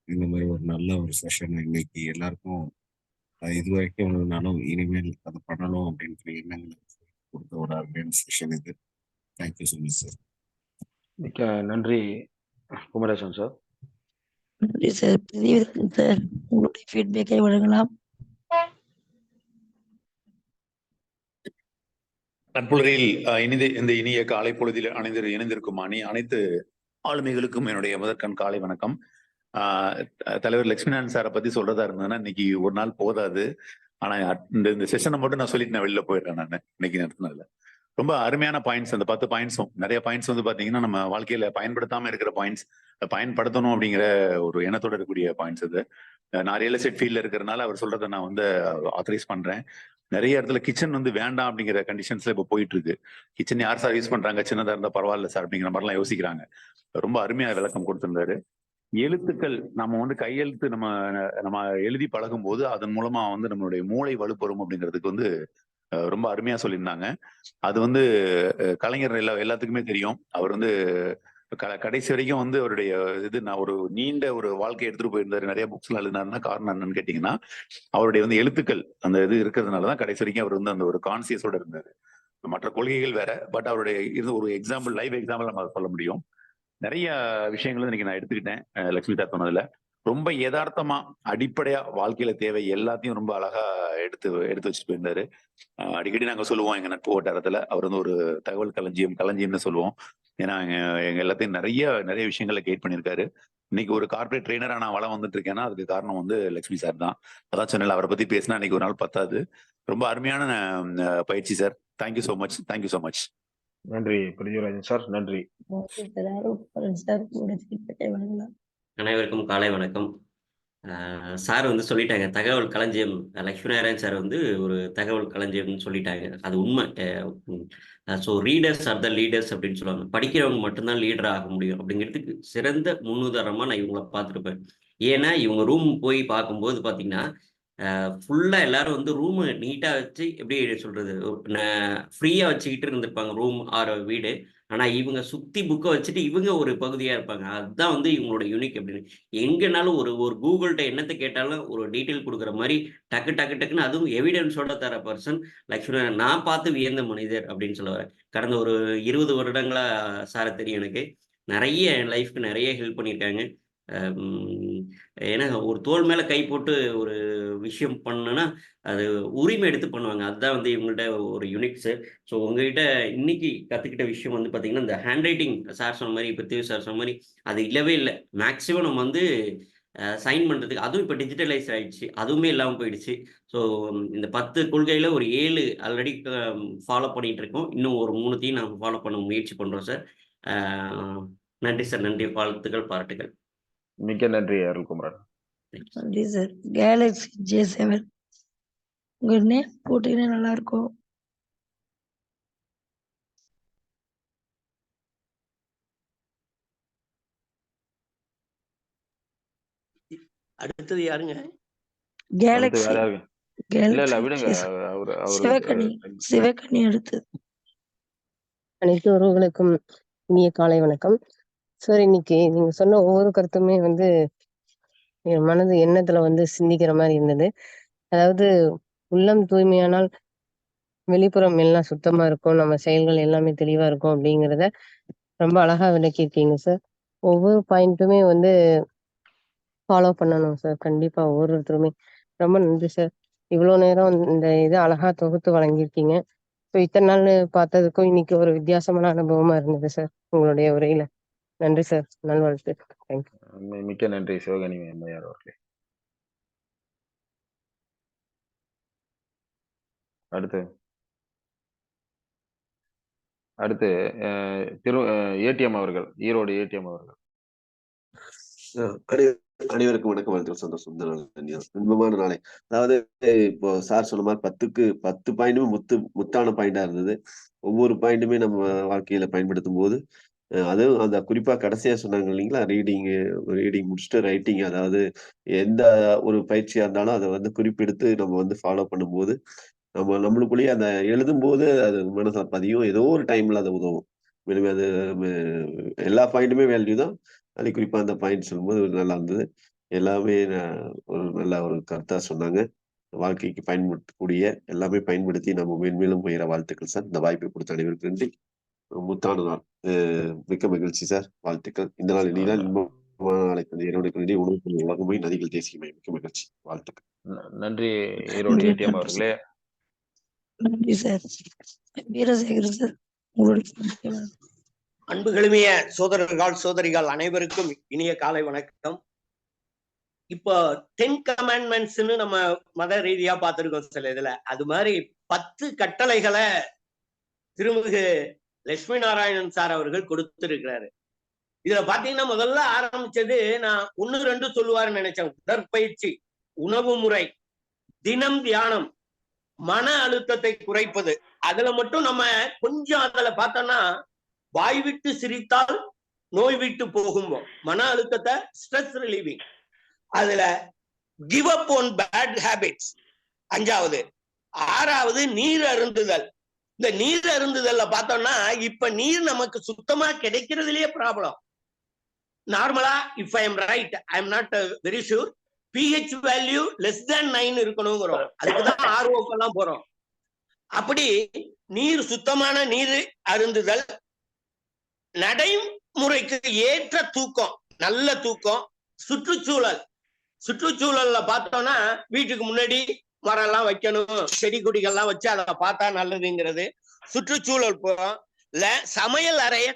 இந்த மாதிரி ஒரு நல்ல ஒரு செஷன் இன்னைக்கு எல்லாருக்கும் இது வரைக்கும் நானும் இனிமேல் அதை பண்ணணும் அப்படின்ற எண்ணங்களை கொடுத்த ஒரு அருமையான செஷன் இது. Thank you so much sir. மிக்க நன்றி குமரேசன் சார். நன்றி சார். பிரிதிவிரதன் சார், உங்களுடைய ஃபீட்பேக்கை வழங்கலாம். நட்புலரில் இந்த இனிய காலை பொழுதில் இணைந்திருக்கும் அனைத்து ஆளுமைகளுக்கும் என்னுடைய முதற்கண் காலை வணக்கம். தலைவர் லட்சுமிநாராயணன் சாரை பத்தி சொல்றதா இருந்ததுன்னா இன்னைக்கு ஒரு நாள் போதாது. ஆனா இந்த செஷனை மட்டும் நான் சொல்லிட்டு நான் வெளில போயிடுறேன். நான் இன்னைக்கு நடத்தினதுல ரொம்ப அருமையான பாயிண்ட்ஸ். அந்த 10 பாயிண்ட்ஸும் நிறைய பாயிண்ட்ஸ் வந்து பாத்தீங்கன்னா நம்ம வாழ்க்கையில பயன்படுத்தாம இருக்கிற பாயிண்ட்ஸ், பயன்படுத்தணும் அப்படிங்கிற ஒரு எண்ணத்தோட இருக்கக்கூடிய பாயிண்ட்ஸ். அது நான் ரியல் எஸ்டேட் ஃபீல்ட்ல இருக்கிறதுனால அவர் சொல்றதை நான் வந்து ஆத்தரைஸ் பண்றேன். நிறைய இடத்துல கிச்சன் வந்து வேண்டாம் அப்படிங்கிற கண்டிஷன்ஸ்ல இப்போ போயிட்டு இருக்கு. கிச்சன் யார் சார் யூஸ் பண்றாங்க, சின்னதா இருந்தா பரவாயில்ல சார் அப்படிங்கிற மாதிரிலாம் யோசிக்கிறாங்க. ரொம்ப அருமையா விளக்கம் கொடுத்திருந்தாரு. எழுத்துக்கள் நம்ம வந்து கையெழுத்து நம்ம எழுதி பழகும் போது அதன் மூலமா வந்து நம்மளுடைய மூளை வலுப்பெறும் அப்படிங்கிறதுக்கு வந்து ரொம்ப அருமையா சொல்லியிருந்தாங்க. அது வந்து கலைஞர் எல்லாத்துக்குமே தெரியும். அவர் வந்து கடைசி வரைக்கும் வந்து அவருடைய நான் ஒரு நீண்ட ஒரு வாழ்க்கையை எடுத்துட்டு போயிருந்தாரு. நிறைய புக்ஸ் எல்லாம் எழுதினாருன்னா காரணம் என்னன்னு கேட்டீங்கன்னா அவருடைய வந்து எழுத்துக்கள் அந்த இது இருக்கிறதுனாலதான் கடைசி வரைக்கும் அவர் வந்து அந்த ஒரு கான்சியஸோட இருந்தாரு. மற்ற கொள்கைகள் வேற, பட் அவருடைய இது ஒரு எக்ஸாம்பிள், லைவ் எக்ஸாம்பிள் நம்ம சொல்ல முடியும். நிறைய விஷயங்கள் இன்னைக்கு நான் எடுத்துக்கிட்டேன் லட்சுமி சார் சொன்னதுல. ரொம்ப யதார்த்தமா அடிப்படையா வாழ்க்கையில தேவை எல்லாத்தையும் ரொம்ப அழகா எடுத்து வச்சுட்டு போயிருந்தாரு. அடிக்கடி நாங்க சொல்லுவோம் எங்க நட்பு வட்டாரத்துல அவர் வந்து ஒரு தகவல் களஞ்சியம்னு சொல்லுவோம். ஏன்னா எங்க எல்லாத்தையும் நிறைய விஷயங்களை கைட் பண்ணியிருக்காரு. இன்னைக்கு ஒரு கார்பரேட் ட்ரெயினரா நான் வளம் வந்துட்டு இருக்கேன்னா அதுக்கு காரணம் வந்து லட்சுமி சார் தான். அதான் சொன்னேன், அவரை பத்தி பேசினா இன்னைக்கு ஒரு நாள் பத்தாது. ரொம்ப அருமையான பயிற்சி sir. Thank you so much. Thank you so much. நன்றி பிரிதிவிராஜன் சார். நன்றி. நன்றி சார். அருள் சார், உங்களுடைய ஃபீட்பேக்கை வழங்கலாம். அனைவருக்கும் காலை வணக்கம். சார் வந்து சொல்லிட்டாங்க தகவல் களஞ்சியம். லட்சுமிநாராயணன் சார் வந்து ஒரு தகவல் களஞ்சியம்னு சொல்லிட்டாங்க. அது உண்மை. ஸோ ரீடர்ஸ் ஆர் த லீடர்ஸ் அப்படின்னு சொல்லுவாங்க. படிக்கிறவங்க மட்டும்தான் லீடர் ஆக முடியும் அப்படிங்கிறதுக்கு சிறந்த முன்னுதாரணமா நான் இவங்களை பார்த்துருப்பேன். ஏன்னா இவங்க ரூம் போய் பார்க்கும்போது பார்த்தீங்கன்னா ஃபுல்லா எல்லாரும் வந்து ரூம் நீட்டா வச்சு எப்படி சொல்றது ஃப்ரீயா வச்சுக்கிட்டு இருந்திருப்பாங்க ரூம் ஆர் வீடு. ஆனா இவங்க சுத்தி புக்கை வச்சுட்டு இவங்க ஒரு பகுதியா இருப்பாங்க. அதுதான் வந்து இவங்களோட யூனிக் அப்படின்னு. எங்கனாலும் ஒரு கூகுள்கிட்ட என்னத்தை கேட்டாலும் ஒரு டீட்டெயில் கொடுக்குற மாதிரி டக்குன்னு அதுவும் எவிடன்ஸோட தர பர்சன் லட்சுமி. நான் பார்த்து வியந்த மனிதர் அப்படின்னு சொல்ல வரேன். கடந்த ஒரு 20 வருடங்களா சார தெரியும் எனக்கு. நிறைய என் லைஃப்க்கு நிறைய ஹெல்ப் பண்ணியிருக்காங்க. ஏன்னா ஒரு தோள் மேல கை போட்டு ஒரு விஷயம் பண்ணுன்னா அது உரிமை எடுத்து பண்ணுவாங்க. அதுதான் வந்து இவங்கள்ட்ட ஒரு யூனிக்ஸ். ஸோ உங்ககிட்ட இன்னைக்கு கத்துக்கிட்ட விஷயம் வந்து பார்த்தீங்கன்னா இந்த ஹேண்ட் ரைட்டிங் சார் சொன்ன மாதிரி பிருத்திவி சார் சொன்ன மாதிரி அது இல்லவே இல்லை. மேக்சிமம் நம்ம வந்து சைன் பண்றதுக்கு அதுவும் இப்போ டிஜிட்டலைஸ் ஆயிடுச்சு. அதுவுமே இல்லாமல் போயிடுச்சு. ஸோ இந்த 10 கொள்கையில ஒரு 7 ஆல்ரெடி ஃபாலோ பண்ணிட்டு இருக்கோம். இன்னும் ஒரு 3த்தையும் நாங்கள் ஃபாலோ பண்ண முயற்சி பண்றோம் சார். நன்றி சார். நன்றி. வாழ்த்துக்கள், பாராட்டுகள். மிக்க நன்றி அருள்குமரன். நன்றி சார். கேலக்ஸி J7 உங்க நேம் போட்டீங்கன்னா நல்லா இருக்கும். அடுத்தது யாருங்க? அடுத்து கேலக்ஸி வேற யாருங்க? இல்ல விடுங்க. சிவகனி சிவகனி அடுத்தது. அனைத்து உறவுகளுக்கும் இனிய காலை வணக்கம் சார். இன்னைக்கு நீங்க சொன்ன ஒவ்வொரு கருத்துமே வந்து என் மனது எண்ணத்துல வந்து சிந்திக்கிற மாதிரி இருந்தது. அதாவது உள்ளம் தூய்மையானால் வெளிப்புறம் எல்லாம் சுத்தமா இருக்கும், நம்ம செயல்கள் எல்லாமே தெளிவா இருக்கும் அப்படிங்கிறத ரொம்ப அழகா விளக்கியிருக்கீங்க சார். ஒவ்வொரு பாயிண்ட்டுமே வந்து ஃபாலோ பண்ணணும் சார். கண்டிப்பா ஒவ்வொருத்தருமே. ரொம்ப நன்றி சார். இவ்வளோ நேரம் இந்த இது அழகா தொகுத்து வழங்கியிருக்கீங்க. ஸோ இத்தனை நாள் பார்த்ததுக்கும் இன்னைக்கு ஒரு வித்தியாசமான அனுபவமா இருந்தது சார் உங்களுடைய உரையில. நன்றி சார். நல்வாழ்த்து. தேங்க்யூ. மிக்க நன்றி சிவகனி அம்மையார் அவர்களே. அடுத்து அடுத்து ஏடிஎம் அவர்கள், ஈரோடு ஏடிஎம் அவர்கள். அனைவருக்கும் வணக்கம், வாழ்த்துக்கள். சந்தோஷம். இந்த நாள் இன்பமான நாளை. அதாவது இப்போ சார் சொன்ன மாதிரி 10க்கு 10 பாயிண்ட்டுமே முத்தான பாயிண்டா இருந்தது. ஒவ்வொரு பாயிண்ட்டுமே நம்ம வாழ்க்கையில பயன்படுத்தும் போது அதுவும் அந்த குறிப்பா கடைசியா சொன்னாங்க இல்லைங்களா, ரீடிங் முடிச்சுட்டு ரைட்டிங், அதாவது எந்த ஒரு பயிற்சியா இருந்தாலும் அதை வந்து குறிப்பெடுத்து நம்ம வந்து ஃபாலோ பண்ணும்போது நம்மளுக்குள்ளேயே அந்த எழுதும்போது அது மனசுல பதியும். ஏதோ ஒரு டைம்ல அது உதவும். மேலும் அது எல்லா பாயிண்ட்டுமே வேல்யூ தான். அது குறிப்பா அந்த பாயிண்ட் சொல்லும்போது நல்லா இருந்தது. எல்லாமே ஒரு நல்ல ஒரு கருத்தா சொன்னாங்க. வாழ்க்கைக்கு பயன்படுத்தக்கூடிய எல்லாமே பயன்படுத்தி நம்ம மேன்மேலும் உயர வாழ்த்துக்கள் சார். இந்த வாய்ப்பை கொடுத்த அனைவருக்கு நன்றி. முத்தான நாள். மிக்க மகிழ்ச்சி சார். வாழ்த்துக்கள். இந்த நாள் இனிதான் இன்பமான நாளை தந்து இறைவனுக்கு நன்றி. உணவு உலகமே நதிகள் தேசியமை. மிக்க மகிழ்ச்சி. வாழ்த்துக்கள். நன்றி ஈரோடு ஏடிஎம் அவர்களே. நன்றி சார். வீரசேகர் சார், உங்களுடைய அன்புகளுமிய சோதரர்கள் சோதரிகள் அனைவருக்கும் இனிய காலை வணக்கம். இப்போ 10 கமாண்ட்மெண்ட்ஸ்னு நம்ம மத ரீதியா பார்த்திருக்கோம் சில இதுல. அது மாதிரி 10 கட்டளைகளை திருமிகு லட்சுமி நாராயணன் சார் அவர்கள் கொடுத்திருக்கிறாரு. இதுல பாத்தீங்கன்னா முதல்ல ஆரம்பிச்சது நான் 1, 2 சொல்லுவாருன்னு நினைச்சேன். உடற்பயிற்சி, உணவு முறை, தினம் தியானம், மன அழுத்தத்தை குறைப்பது. அதுல மட்டும் நம்ம கொஞ்சம் அதுல பார்த்தோம்னா, வாய் விட்டு சிரித்தால் நோய் விட்டு போகும், மன அழுத்தத்தை ஸ்ட்ரெஸ் ரிலீவிங். அதுல give up on bad habits 5வது. 6வது நீர் அருந்துதல். இந்த நீர் அருந்துதல்ல பார்த்தோம்னா இப்ப நீர் நமக்கு சுத்தமா கிடைக்கிறதுலயே ப்ராப்ளம். நார்மலா if I am right, I am not very sure, pH value less than 9 இருக்கணுங்கிறோம். அதுக்குதான் ஆர்ஓக்கெல்லாம் போறோம். அப்படி நீர், சுத்தமான நீர் அருந்துதல், நடைமுறைக்கு ஏற்ற தூக்கம், நல்ல தூக்கம், சுற்றுச்சூழல்ல பார்த்தோம்னா வீட்டுக்கு முன்னாடி மரம் எல்லாம் வைக்கணும், செடி கொடிகள்லாம் வச்சு அதை பார்த்தா நல்லதுங்கிறது. சுற்றுச்சூழல் போறோம். சமையல் அறைய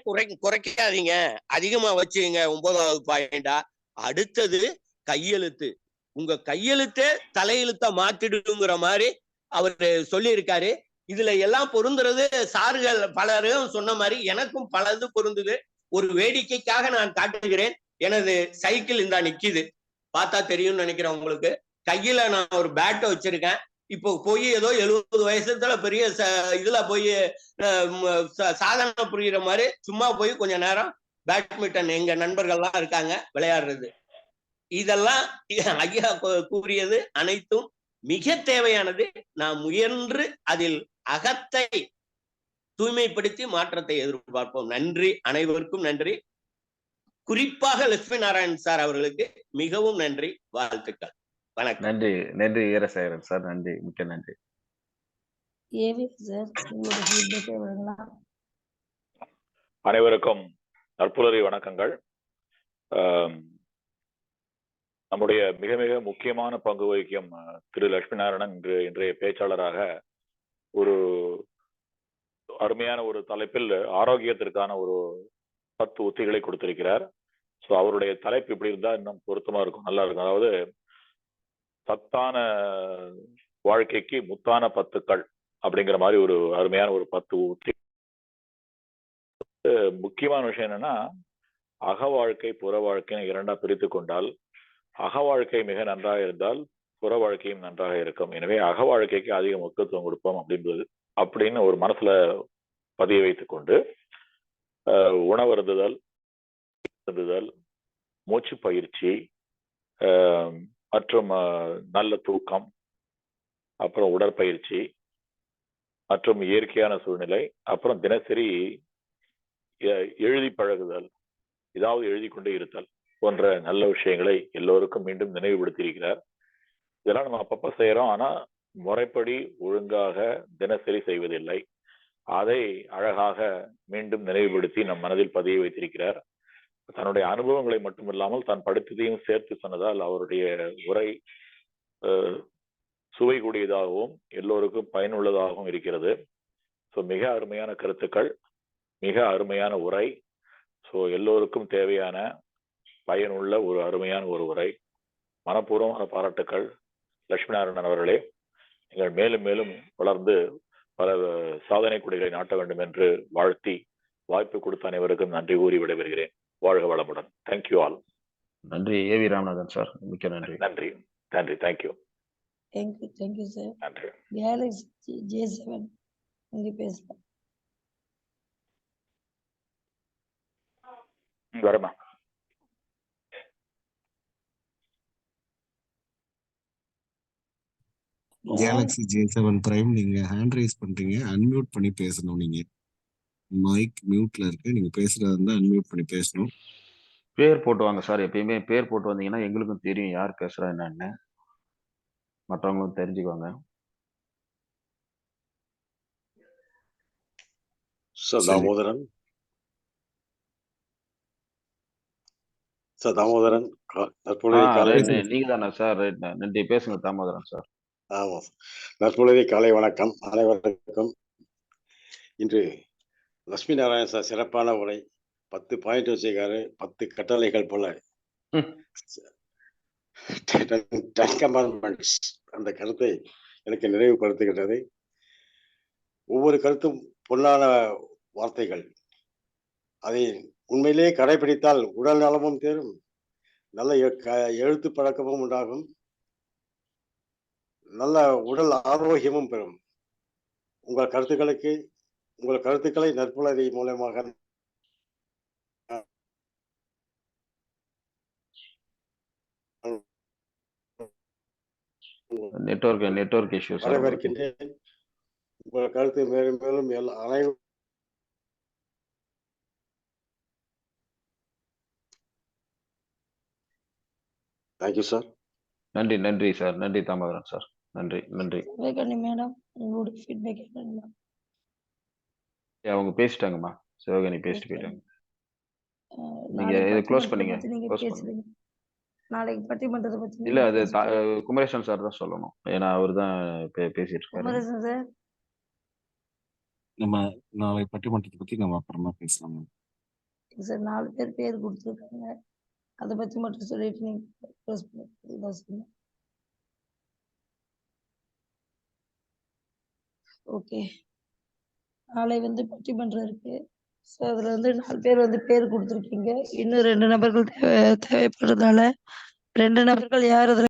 குறைக்காதீங்க, அதிகமா வச்சுங்க. 9வது பாயிண்டா. அடுத்தது கையெழுத்து. உங்க கையெழுத்தே தலையெழுத்த மாத்திடுங்கிற மாதிரி அவரு சொல்லி இருக்காரு. இதுல எல்லாம் பொருந்துறது சார்கள் பலரும் சொன்ன மாதிரி எனக்கும் பலது பொருந்துது. ஒரு வேடிக்கைக்காக நான் காட்டுகிறேன். எனது சைக்கிள் இந்த நிக்குது, பார்த்தா தெரியும்னு நினைக்கிறேன் உங்களுக்கு. கையில நான் ஒரு பேட்டை வச்சிருக்கேன். இப்போ போய் ஏதோ 70 வயசுல பெரிய இதுல போய் சாதனை புரியுற மாதிரி சும்மா போய் கொஞ்ச நேரம் பேட்மிண்டன் எங்க நண்பர்கள்லாம் இருக்காங்க விளையாடுறது. இதெல்லாம் ஐயா கூறியது அனைத்தும் மிக தேவையானது. நாம் முயன்று அதில் அகத்தை தூய்மைப்படுத்தி மாற்றத்தை எதிர்பார்ப்போம். நன்றி, அனைவருக்கும் நன்றி. குறிப்பாக லட்சுமி நாராயணன் சார் அவர்களுக்கு மிகவும் நன்றி, வாழ்த்துக்கள். வணக்கம். நன்றி, நன்றி வீரசேகரன் சார். நன்றி, மிக்க நன்றி. அனைவருக்கும் நற்புலரி வணக்கங்கள். நம்முடைய மிக மிக முக்கியமான பங்கு வகிக்கும் திரு லட்சுமி நாராயணன் இன்றைய பேச்சாளராக ஒரு அருமையான ஒரு தலைப்பில் ஆரோக்கியத்திற்கான ஒரு 10 உத்திகளை கொடுத்திருக்கிறார். ஸோ அவருடைய தலைப்பு இப்படி இருந்தா இன்னும் பொருத்தமா இருக்கும், நல்லா இருக்கும். அதாவது சத்தான வாழ்க்கைக்கு முத்தான 10கள் அப்படிங்கிற மாதிரி ஒரு அருமையான ஒரு 10 உத்தி. முக்கியமான விஷயம் என்னன்னா, அக வாழ்க்கை புற வாழ்க்கைன்னு 2ஆ பிரித்து கொண்டால், அக வாழ்க்கை மிக நன்றாக இருந்தால் புற வாழ்க்கையும் நன்றாக இருக்கும். எனவே அக வாழ்க்கைக்கு அதிக முக்கியத்துவம் கொடுப்போம் அப்படின்னு ஒரு மனசுல பதிய வைத்துக் கொண்டு உணவருந்துதல், மூச்சு பயிற்சி மற்றும் நல்ல தூக்கம், அப்புறம் உடற்பயிற்சி மற்றும் இயற்கையான சூழ்நிலை, அப்புறம் தினசரி எழுதி பழகுதல், ஏதாவது எழுதி கொண்டே இருத்தல் போன்ற நல்ல விஷயங்களை எல்லோருக்கும் மீண்டும் நினைவுபடுத்தியிருக்கிறார். இதெல்லாம் நம்ம அப்பப்ப செய்யறோம், ஆனா முறைப்படி ஒழுங்காக தினசரி செய்வதில்லை. அதை அழகாக மீண்டும் நினைவுபடுத்தி நம் மனதில் பதிய வைத்திருக்கிறார். தன்னுடைய அனுபவங்களை மட்டுமில்லாமல் தான் படித்ததையும் சேர்த்து சொன்னதால் அவருடைய உரை சுவை கூடியதாகவும் எல்லோருக்கும் பயனுள்ளதாகவும் இருக்கிறது. ஸோ மிக அருமையான கருத்துக்கள், மிக அருமையான உரை. ஸோ எல்லோருக்கும் தேவையான பயனுள்ள ஒரு அருமையான ஒரு உரை. மனப்பூர்வமான பாராட்டுக்கள் லட்சுமி நாராயணன் அவர்களே. நீங்கள் மேலும் மேலும் வளர்ந்து பல சாதனை கொடிகளை நாட்ட வேண்டும் என்று வாழ்த்தி வாய்ப்பு கொடுத்த அனைவருக்கும் நன்றி கூறி விடைபெறுகிறேன். வாழ்க வளமுடன். Thank you all. நன்றி ஏவி ராமநாதன் சார், மிக்க நன்றி. நன்றி நன்றி. தேங்க்யூ. Thank you sir. நன்றி. கேலக்ஸி J7 இங்க பேசலாம். வரமா. கேலக்ஸி J7 பிரைம் நீங்க ஹேண்ட் ரைஸ் பண்றீங்க, அன்மியூட் பண்ணி பேசணும். நீங்க மைக் மியூட்ல இருக்கு, நீங்க பேசுறதா இருந்தா அன்மியூட் பண்ணி பேசணும். பேர் போட்டு வாங்க சார், எப்பயுமே பேர் போட்டு வந்தீங்கன்னா எங்களுக்கும் தெரியும் யார் பேசுறா என்னன்னு, மற்றவங்களும் தெரிஞ்சுக்குவாங்க. சார் சரி. தாமோதரன். சார் தாமோதரன் நற்பொழுதை காலை நீங்க தானே சார்? ரைட், நன்றி. பேசுங்க தாமோதரன் சார். ஆமா. நற்பொழுதை காலை வணக்கம் அனைவருக்கும். இன்று லட்சுமி நாராயணன் சார் சிறப்பான உரை, 10 பாயிண்ட் வச்சிருக்காரு, 10 கட்டளைகள் போல. அந்த கருத்தை எனக்கு நினைவுபடுத்துகின்றது. ஒவ்வொரு கருத்தும் பொன்னான வார்த்தைகள். அதை உண்மையிலேயே கடைபிடித்தால் உடல் நலமும் தேரும், நல்ல எழுத்து பழக்கமும் உண்டாகும், நல்ல உடல் ஆரோக்கியமும் பெறும். உங்கள் கருத்துக்களை நற்புலரி மூலமாக நெட்வொர்க் இஷ்யூ சார். வரவேற்கின்றேன். உங்கள் கருத்து மேலும் மேலும் அனைவரும் தேங்க்யூ சார். நன்றி சார். நன்றி தாமோதரன் சார். நன்றி. மேடம் உங்களோட ஃபீட்பேக் என்னன்னா? அவங்க பேசிட்டாங்கம்மா, சிவகணி பேசிட்டு போயிட்டாங்க. நீங்க நாளைக்கு இதை க்ளோஸ் பட்டிமன்றத்தை பண்ணீங்க. பத்தி நீங்க க்ளோஸ் பண்ணுங்க. பேசுறீங்க. நாளைக்கு பட்டிமன்றத்தை பத்தி இல்ல, நீங்க அது பேசுறீங்க. குமரேசன் சார் தான் சொல்லணும், ஏன்னா அவர் தான் பேசிட்டு இருக்காரு. குமரேசன் சார், நம்ம நாளை பட்டிமன்றத்தை பத்தி நம்ம அப்புறமா பேசலாம். சார் 4 பேர் கொடுத்துருக்காங்க, அதை பத்தி மட்டும் சொல்லிட்டு நீங்க க்ளோஸ் பண்ணி. ஓகே, நாளை வந்து பட்டிமன்றம் இருக்கு. ஸோ அதுல வந்து 4 பேர் வந்து பேர் கொடுத்துருக்கீங்க. இன்னும் 2 நபர்கள் தேவைப்படுறதால 2 நபர்கள் யார் அதுல